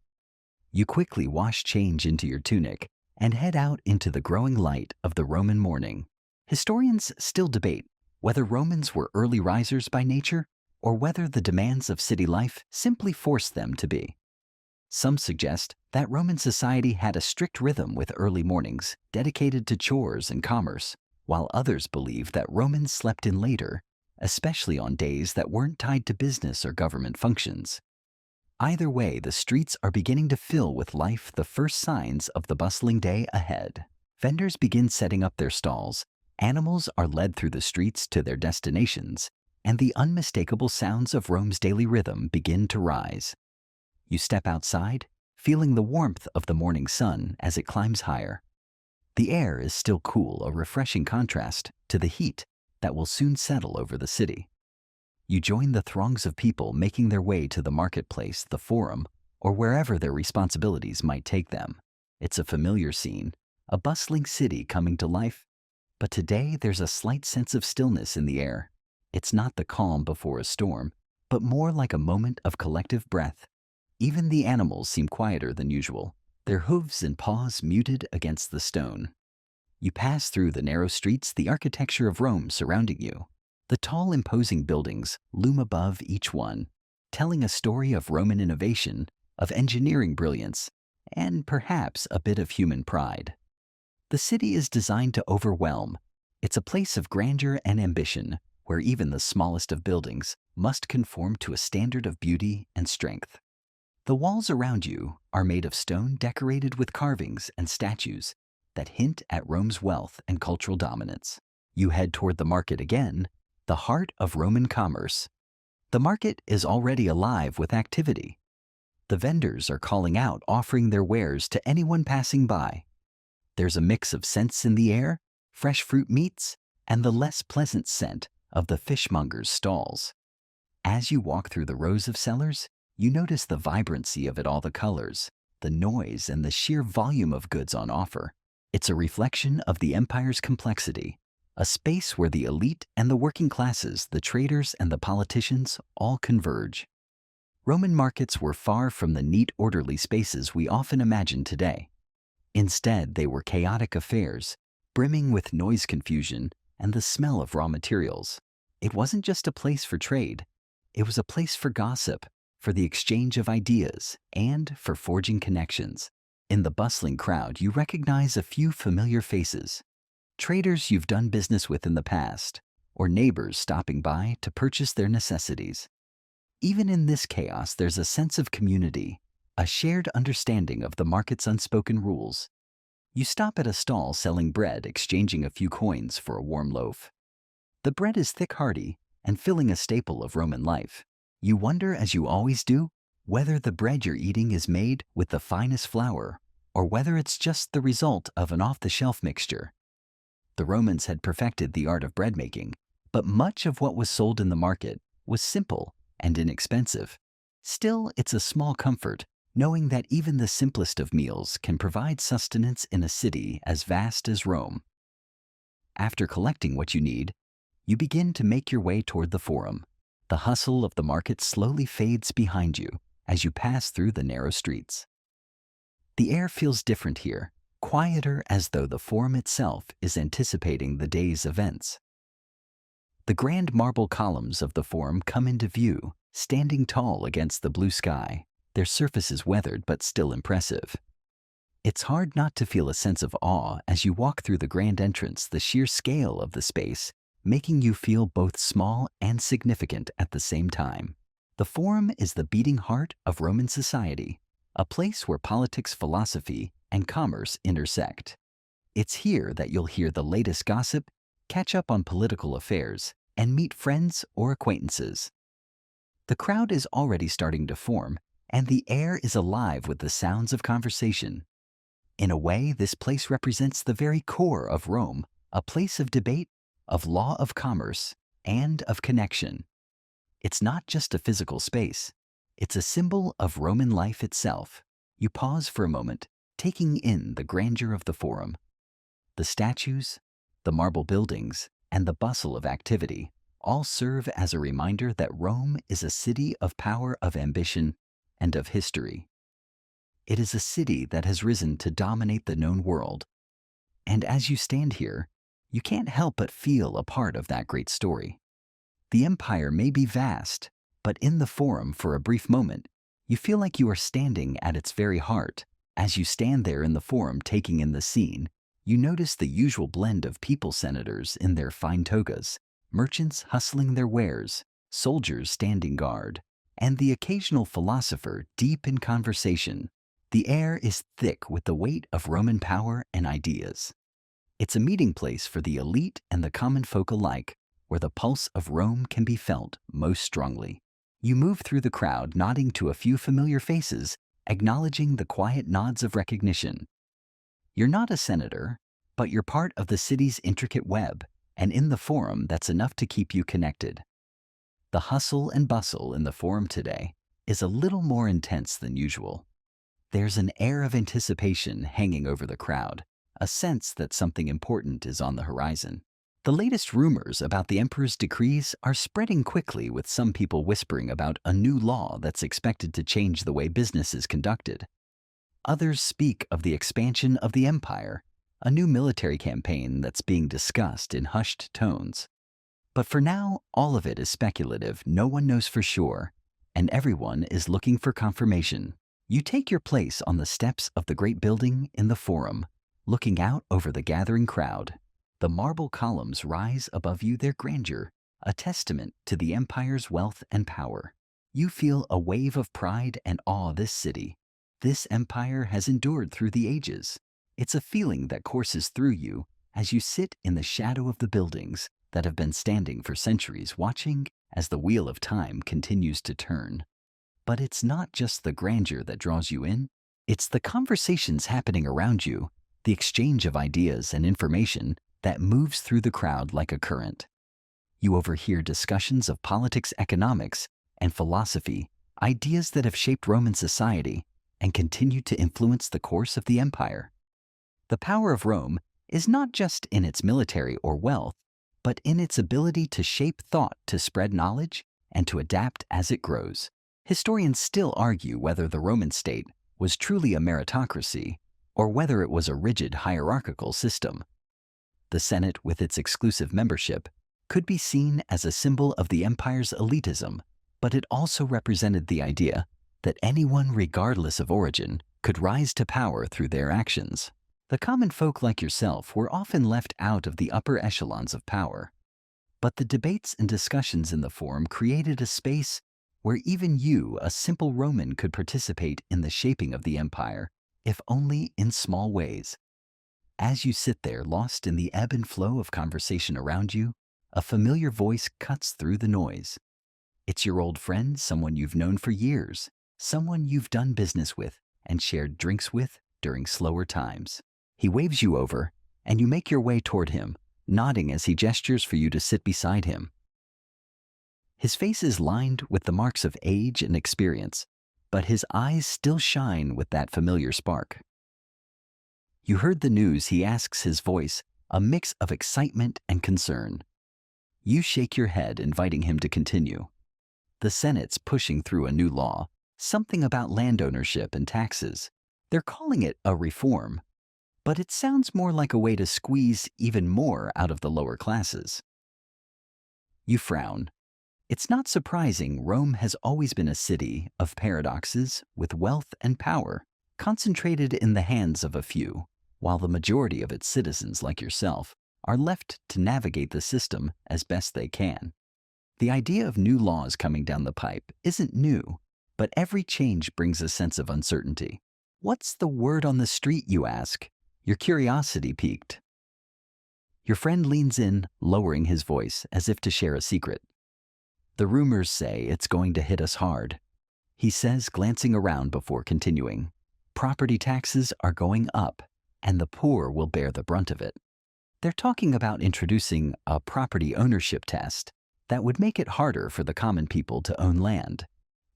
You quickly wash change into your tunic and head out into the growing light of the Roman morning. Historians still debate whether Romans were early risers by nature or whether the demands of city life simply forced them to be. Some suggest that Roman society had a strict rhythm with early mornings dedicated to chores and commerce, while others believe that Romans slept in later, especially on days that weren't tied to business or government functions. Either way, the streets are beginning to fill with life, the first signs of the bustling day ahead. Vendors begin setting up their stalls, animals are led through the streets to their destinations, and the unmistakable sounds of Rome's daily rhythm begin to rise. You step outside, feeling the warmth of the morning sun as it climbs higher. The air is still cool, a refreshing contrast to the heat that will soon settle over the city. You join the throngs of people making their way to the marketplace, the forum, or wherever their responsibilities might take them. It's a familiar scene, a bustling city coming to life, but today there's a slight sense of stillness in the air. It's not the calm before a storm, but more like a moment of collective breath. Even the animals seem quieter than usual, their hooves and paws muted against the stone. You pass through the narrow streets, the architecture of Rome surrounding you. The tall, imposing buildings loom above each one, telling a story of Roman innovation, of engineering brilliance, and perhaps a bit of human pride. The city is designed to overwhelm. It's a place of grandeur and ambition, where even the smallest of buildings must conform to a standard of beauty and strength. The walls around you are made of stone decorated with carvings and statues that hint at Rome's wealth and cultural dominance. You head toward the market again, the heart of Roman commerce. The market is already alive with activity. The vendors are calling out, offering their wares to anyone passing by. There's a mix of scents in the air, fresh fruit meats, and the less pleasant scent of the fishmongers' stalls. As you walk through the rows of sellers, you notice the vibrancy of it all, the colors, the noise, and the sheer volume of goods on offer. It's a reflection of the empire's complexity, a space where the elite and the working classes, the traders and the politicians, all converge. Roman markets were far from the neat, orderly spaces we often imagine today. Instead, they were chaotic affairs, brimming with noise, confusion, and the smell of raw materials. It wasn't just a place for trade. It was a place for gossip, for the exchange of ideas, and for forging connections. In the bustling crowd, you recognize a few familiar faces. Traders you've done business with in the past, or neighbors stopping by to purchase their necessities. Even in this chaos, there's a sense of community, a shared understanding of the market's unspoken rules. You stop at a stall selling bread, exchanging a few coins for a warm loaf. The bread is thick, hearty, and filling a staple of Roman life. You wonder, as you always do, whether the bread you're eating is made with the finest flour, or whether it's just the result of an off-the-shelf mixture. The Romans had perfected the art of bread making, but much of what was sold in the market was simple and inexpensive. Still, it's a small comfort knowing that even the simplest of meals can provide sustenance in a city as vast as Rome. After collecting what you need, you begin to make your way toward the Forum. The hustle of the market slowly fades behind you as you pass through the narrow streets. The air feels different here, quieter, as though the Forum itself is anticipating the day's events. The grand marble columns of the Forum come into view, standing tall against the blue sky, their surfaces weathered but still impressive. It's hard not to feel a sense of awe as you walk through the grand entrance, the sheer scale of the space making you feel both small and significant at the same time. The Forum is the beating heart of Roman society, a place where politics, philosophy, and commerce intersect. It's here that you'll hear the latest gossip, catch up on political affairs, and meet friends or acquaintances. The crowd is already starting to form, and the air is alive with the sounds of conversation. In a way, this place represents the very core of Rome, a place of debate, of law, of commerce, and of connection. It's not just a physical space. It's a symbol of Roman life itself. You pause for a moment, taking in the grandeur of the Forum. The statues, the marble buildings, and the bustle of activity all serve as a reminder that Rome is a city of power, of ambition, and of history. It is a city that has risen to dominate the known world. And as you stand here, you can't help but feel a part of that great story. The empire may be vast, but in the Forum, for a brief moment, you feel like you are standing at its very heart. As you stand there in the Forum taking in the scene, you notice the usual blend of people: senators in their fine togas, merchants hustling their wares, soldiers standing guard, and the occasional philosopher deep in conversation. The air is thick with the weight of Roman power and ideas. It's a meeting place for the elite and the common folk alike, where the pulse of Rome can be felt most strongly. You move through the crowd, nodding to a few familiar faces, acknowledging the quiet nods of recognition. You're not a senator, but you're part of the city's intricate web, and in the Forum, that's enough to keep you connected. The hustle and bustle in the Forum today is a little more intense than usual. There's an air of anticipation hanging over the crowd, a sense that something important is on the horizon. The latest rumors about the emperor's decrees are spreading quickly, with some people whispering about a new law that's expected to change the way business is conducted. Others speak of the expansion of the empire, a new military campaign that's being discussed in hushed tones. But for now, all of it is speculative. No one knows for sure, and everyone is looking for confirmation. You take your place on the steps of the great building in the Forum, looking out over the gathering crowd. The marble columns rise above you, their grandeur, a testament to the empire's wealth and power. You feel a wave of pride and awe. This city, this empire has endured through the ages. It's a feeling that courses through you as you sit in the shadow of the buildings that have been standing for centuries, watching as the wheel of time continues to turn. But it's not just the grandeur that draws you in, it's the conversations happening around you, the exchange of ideas and information that moves through the crowd like a current. You overhear discussions of politics, economics, and philosophy, ideas that have shaped Roman society and continue to influence the course of the empire. The power of Rome is not just in its military or wealth, but in its ability to shape thought, to spread knowledge, and to adapt as it grows. Historians still argue whether the Roman state was truly a meritocracy or whether it was a rigid hierarchical system. The Senate, with its exclusive membership, could be seen as a symbol of the empire's elitism, but it also represented the idea that anyone, regardless of origin, could rise to power through their actions. The common folk like yourself were often left out of the upper echelons of power. But the debates and discussions in the Forum created a space where even you, a simple Roman, could participate in the shaping of the empire, if only in small ways. As you sit there, lost in the ebb and flow of conversation around you, a familiar voice cuts through the noise. It's your old friend, someone you've known for years, someone you've done business with and shared drinks with during slower times. He waves you over, and you make your way toward him, nodding as he gestures for you to sit beside him. His face is lined with the marks of age and experience, but his eyes still shine with that familiar spark. You heard the news, he asks, his voice a mix of excitement and concern. You shake your head, inviting him to continue. The Senate's pushing through a new law, something about land ownership and taxes. They're calling it a reform, but it sounds more like a way to squeeze even more out of the lower classes. You frown. It's not surprising. Rome has always been a city of paradoxes, with wealth and power concentrated in the hands of a few, while the majority of its citizens, like yourself, are left to navigate the system as best they can. The idea of new laws coming down the pipe isn't new, but every change brings a sense of uncertainty. What's the word on the street, you ask, your curiosity piqued. Your friend leans in, lowering his voice as if to share a secret. The rumors say it's going to hit us hard, he says, glancing around before continuing. Property taxes are going up, and the poor will bear the brunt of it. They're talking about introducing a property ownership test that would make it harder for the common people to own land.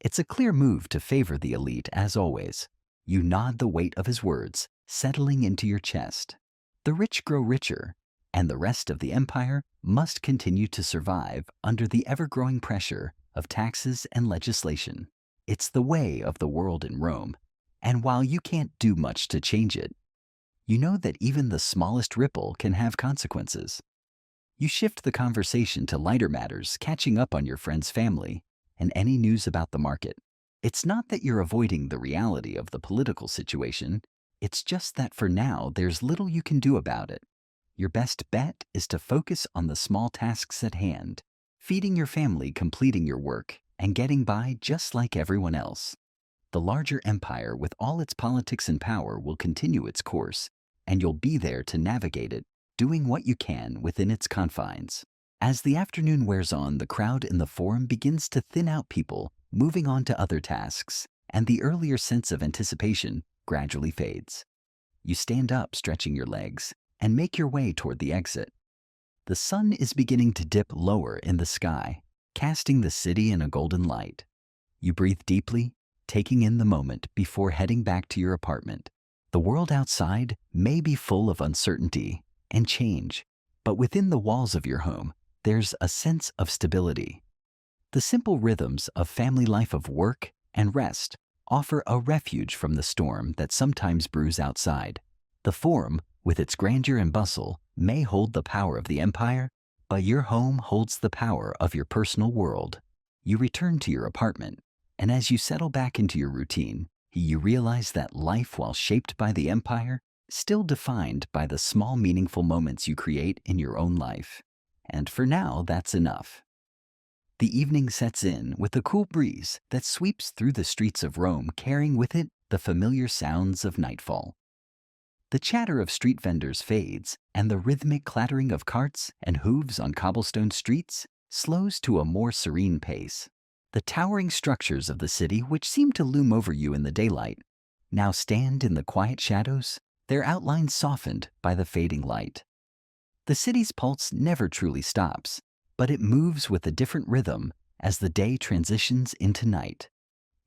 It's a clear move to favor the elite, as always. You nod, the weight of his words settling into your chest. The rich grow richer, and the rest of the empire must continue to survive under the ever-growing pressure of taxes and legislation. It's the way of the world in Rome, and while you can't do much to change it, you know that even the smallest ripple can have consequences. You shift the conversation to lighter matters, catching up on your friend's family and any news about the market. It's not that you're avoiding the reality of the political situation, it's just that for now there's little you can do about it. Your best bet is to focus on the small tasks at hand, feeding your family, completing your work, and getting by just like everyone else. The larger empire, with all its politics and power, will continue its course, and you'll be there to navigate it, doing what you can within its confines. As the afternoon wears on, the crowd in the Forum begins to thin out, people moving on to other tasks, and the earlier sense of anticipation gradually fades. You stand up, stretching your legs, and make your way toward the exit. The sun is beginning to dip lower in the sky, casting the city in a golden light. You breathe deeply, taking in the moment before heading back to your apartment. The world outside may be full of uncertainty and change, but within the walls of your home, there's a sense of stability. The simple rhythms of family life of work and rest offer a refuge from the storm that sometimes brews outside. The Forum, with its grandeur and bustle, may hold the power of the empire, but your home holds the power of your personal world. You return to your apartment, and as you settle back into your routine, you realize that life, while shaped by the empire, still defined by the small meaningful moments you create in your own life. And for now, that's enough. The evening sets in with a cool breeze that sweeps through the streets of Rome, carrying with it the familiar sounds of nightfall. The chatter of street vendors fades, and the rhythmic clattering of carts and hooves on cobblestone streets slows to a more serene pace. The towering structures of the city, which seem to loom over you in the daylight, now stand in the quiet shadows, their outlines softened by the fading light. The city's pulse never truly stops, but it moves with a different rhythm as the day transitions into night.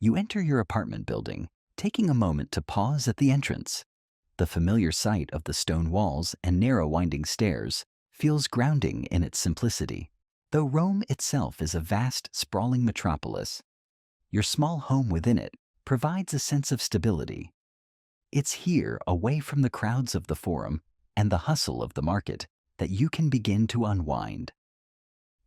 You enter your apartment building, taking a moment to pause at the entrance. The familiar sight of the stone walls and narrow winding stairs feels grounding in its simplicity. Though Rome itself is a vast, sprawling metropolis, your small home within it provides a sense of stability. It's here, away from the crowds of the Forum and the hustle of the market, that you can begin to unwind.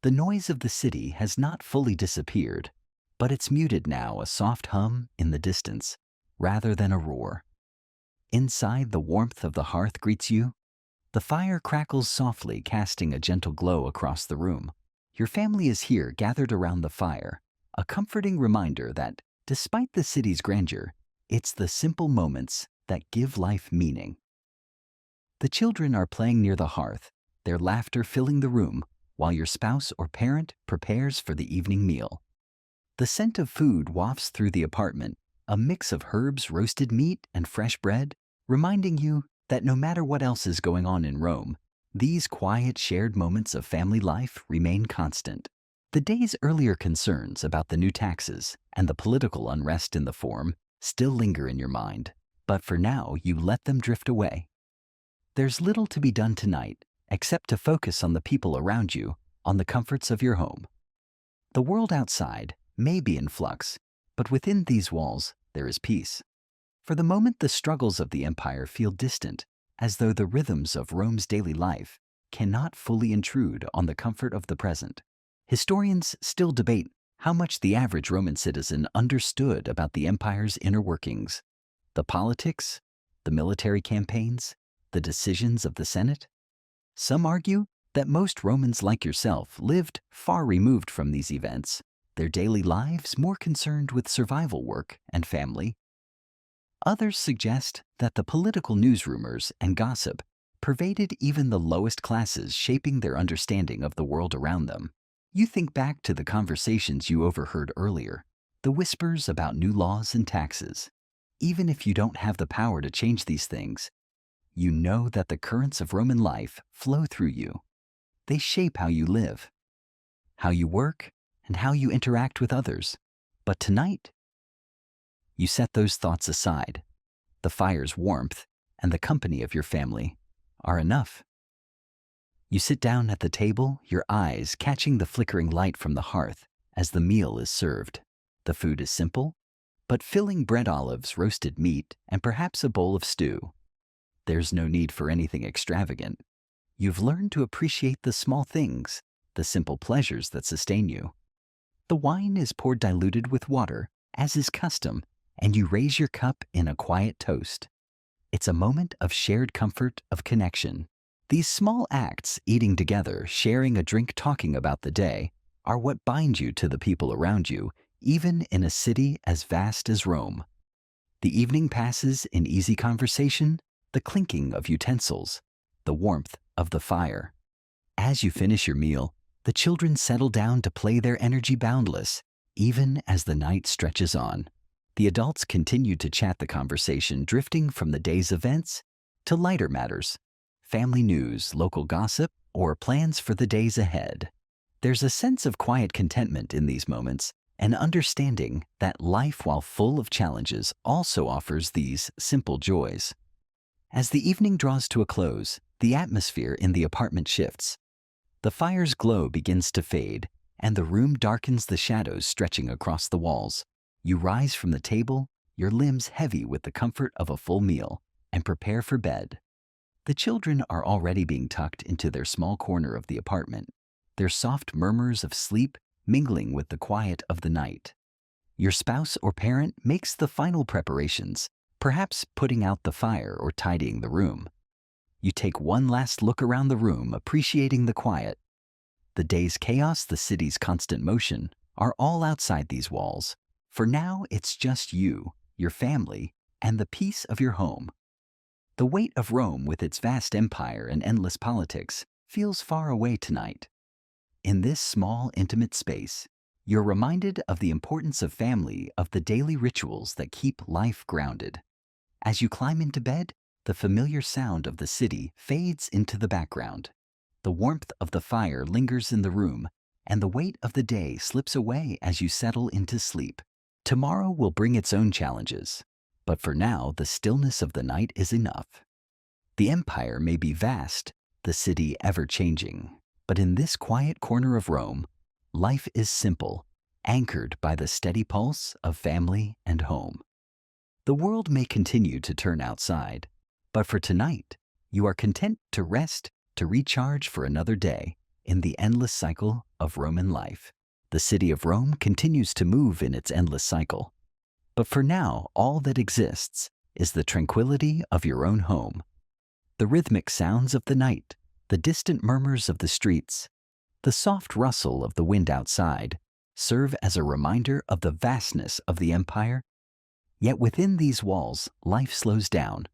The noise of the city has not fully disappeared, but it's muted now, a soft hum in the distance, rather than a roar. Inside, the warmth of the hearth greets you. The fire crackles softly, casting a gentle glow across the room. Your family is here, gathered around the fire, a comforting reminder that, despite the city's grandeur, it's the simple moments that give life meaning. The children are playing near the hearth, their laughter filling the room, while your spouse or parent prepares for the evening meal. The scent of food wafts through the apartment, a mix of herbs, roasted meat, and fresh bread, reminding you that no matter what else is going on in Rome, these quiet, shared moments of family life remain constant. The day's earlier concerns about the new taxes and the political unrest in the Forum still linger in your mind, but for now you let them drift away. There's little to be done tonight except to focus on the people around you, on the comforts of your home. The world outside may be in flux, but within these walls there is peace. For the moment, the struggles of the empire feel distant, as though the rhythms of Rome's daily life cannot fully intrude on the comfort of the present. Historians still debate how much the average Roman citizen understood about the empire's inner workings, the politics, the military campaigns, the decisions of the Senate. Some argue that most Romans like yourself lived far removed from these events, their daily lives more concerned with survival work and family. Others suggest that the political news rumors and gossip pervaded even the lowest classes, shaping their understanding of the world around them. You think back to the conversations you overheard earlier, the whispers about new laws and taxes. Even if you don't have the power to change these things, you know that the currents of Roman life flow through you. They shape how you live, how you work, and how you interact with others. But tonight, you set those thoughts aside. The fire's warmth and the company of your family are enough. You sit down at the table, your eyes catching the flickering light from the hearth as the meal is served. The food is simple, but filling: bread, olives, roasted meat, and perhaps a bowl of stew. There's no need for anything extravagant. You've learned to appreciate the small things, the simple pleasures that sustain you. The wine is poured diluted with water, as is custom, and you raise your cup in a quiet toast. It's a moment of shared comfort, of connection. These small acts, eating together, sharing a drink, talking about the day, are what bind you to the people around you, even in a city as vast as Rome. The evening passes in easy conversation, the clinking of utensils, the warmth of the fire. As you finish your meal, the children settle down to play, their energy boundless, even as the night stretches on. The adults continue to chat, the conversation drifting from the day's events to lighter matters, family news, local gossip, or plans for the days ahead. There's a sense of quiet contentment in these moments, and understanding that life, while full of challenges, also offers these simple joys. As the evening draws to a close, the atmosphere in the apartment shifts. The fire's glow begins to fade, and the room darkens, the shadows stretching across the walls. You rise from the table, your limbs heavy with the comfort of a full meal, and prepare for bed. The children are already being tucked into their small corner of the apartment, their soft murmurs of sleep mingling with the quiet of the night. Your spouse or parent makes the final preparations, perhaps putting out the fire or tidying the room. You take one last look around the room, appreciating the quiet. The day's chaos, the city's constant motion, are all outside these walls. For now, it's just you, your family, and the peace of your home. The weight of Rome, with its vast empire and endless politics, feels far away tonight. In this small, intimate space, you're reminded of the importance of family, of the daily rituals that keep life grounded. As you climb into bed, the familiar sound of the city fades into the background. The warmth of the fire lingers in the room, and the weight of the day slips away as you settle into sleep. Tomorrow will bring its own challenges, but for now, the stillness of the night is enough. The empire may be vast, the city ever-changing, but in this quiet corner of Rome, life is simple, anchored by the steady pulse of family and home. The world may continue to turn outside, but for tonight, you are content to rest, to recharge for another day in the endless cycle of Roman life. The city of Rome continues to move in its endless cycle. But for now, all that exists is the tranquility of your own home. The rhythmic sounds of the night, the distant murmurs of the streets, the soft rustle of the wind outside serve as a reminder of the vastness of the empire. Yet within these walls, life slows down.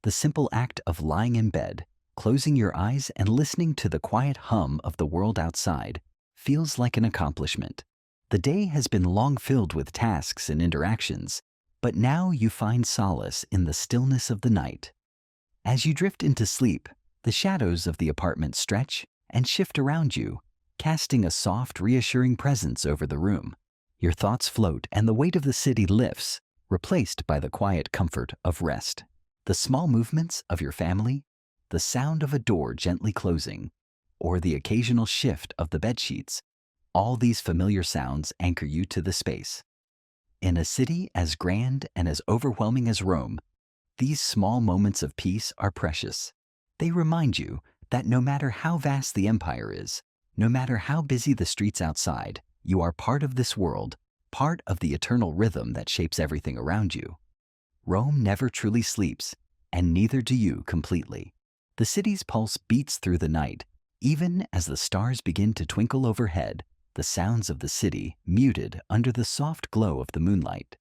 The simple act of lying in bed, closing your eyes and listening to the quiet hum of the world outside feels like an accomplishment. The day has been long filled with tasks and interactions, but now you find solace in the stillness of the night. As you drift into sleep, the shadows of the apartment stretch and shift around you, casting a soft, reassuring presence over the room. Your thoughts float and the weight of the city lifts, replaced by the quiet comfort of rest. The small movements of your family, the sound of a door gently closing, or the occasional shift of the bedsheets, all these familiar sounds anchor you to the space. In a city as grand and as overwhelming as Rome, these small moments of peace are precious. They remind you that no matter how vast the empire is, no matter how busy the streets outside, you are part of this world, part of the eternal rhythm that shapes everything around you. Rome never truly sleeps, and neither do you completely. The city's pulse beats through the night, even as the stars begin to twinkle overhead, the sounds of the city muted under the soft glow of the moonlight.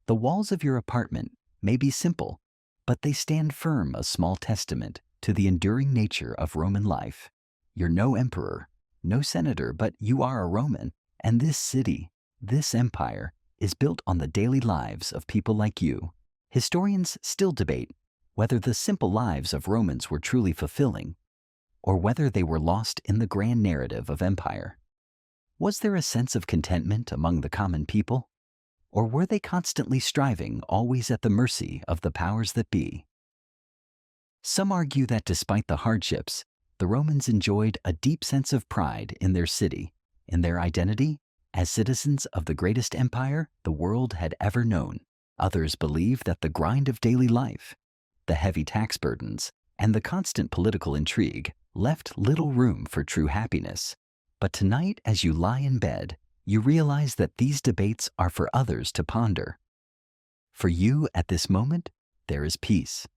The walls of your apartment may be simple, but they stand firm, a small testament to the enduring nature of Roman life. You're no emperor, no senator, but you are a Roman, and this city, this empire, is built on the daily lives of people like you. Historians still debate whether the simple lives of Romans were truly fulfilling, or whether they were lost in the grand narrative of empire. Was there a sense of contentment among the common people? Or were they constantly striving, always at the mercy of the powers that be? Some argue that despite the hardships, the Romans enjoyed a deep sense of pride in their city, in their identity, as citizens of the greatest empire the world had ever known. Others believe that the grind of daily life, the heavy tax burdens, and the constant political intrigue left little room for true happiness. But tonight, as you lie in bed, you realize that these debates are for others to ponder. For you, at this moment, there is peace.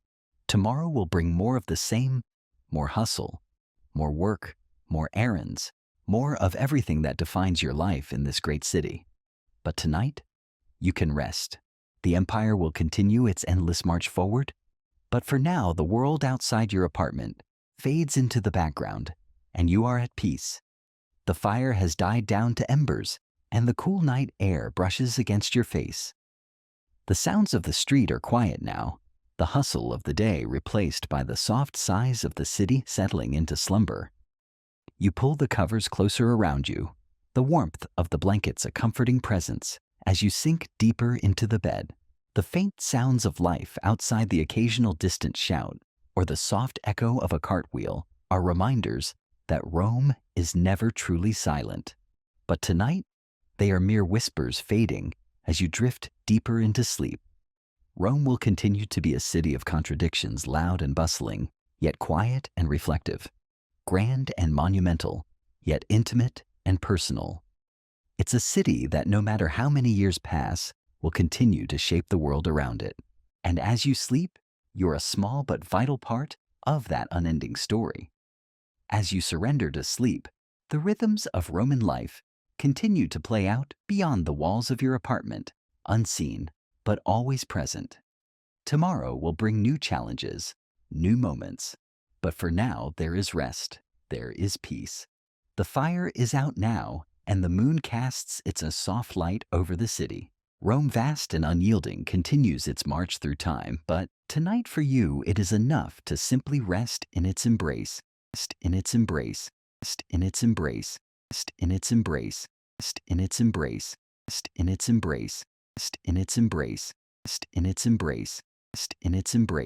Tomorrow will bring more of the same, more hustle, more work, more errands, more of everything that defines your life in this great city. But tonight, you can rest. The empire will continue its endless march forward, but for now, the world outside your apartment fades into the background, and you are at peace. The fire has died down to embers, and the cool night air brushes against your face. The sounds of the street are quiet now, the hustle of the day replaced by the soft sighs of the city settling into slumber. You pull the covers closer around you. The warmth of the blankets a comforting presence as you sink deeper into the bed. The faint sounds of life outside, the occasional distant shout, or the soft echo of a cartwheel are reminders that Rome is never truly silent. But tonight, they are mere whispers fading as you drift deeper into sleep. Rome will continue to be a city of contradictions, loud and bustling, yet quiet and reflective, grand and monumental, yet intimate and personal. It's a city that, no matter how many years pass, will continue to shape the world around it. And as you sleep, you're a small but vital part of that unending story. As you surrender to sleep, the rhythms of Roman life continue to play out beyond the walls of your apartment, unseen but always present. Tomorrow will bring new challenges, new moments. But for now, there is rest, there is peace. The fire is out now, and the moon casts its a soft light over the city. Rome, vast and unyielding, continues its march through time, but tonight for you it is enough to simply rest in its embrace, rest in its embrace, rest in its embrace, rest in its embrace, rest in its embrace, rest in its embrace, rest in its embrace, rest in its embrace, rest in its embrace.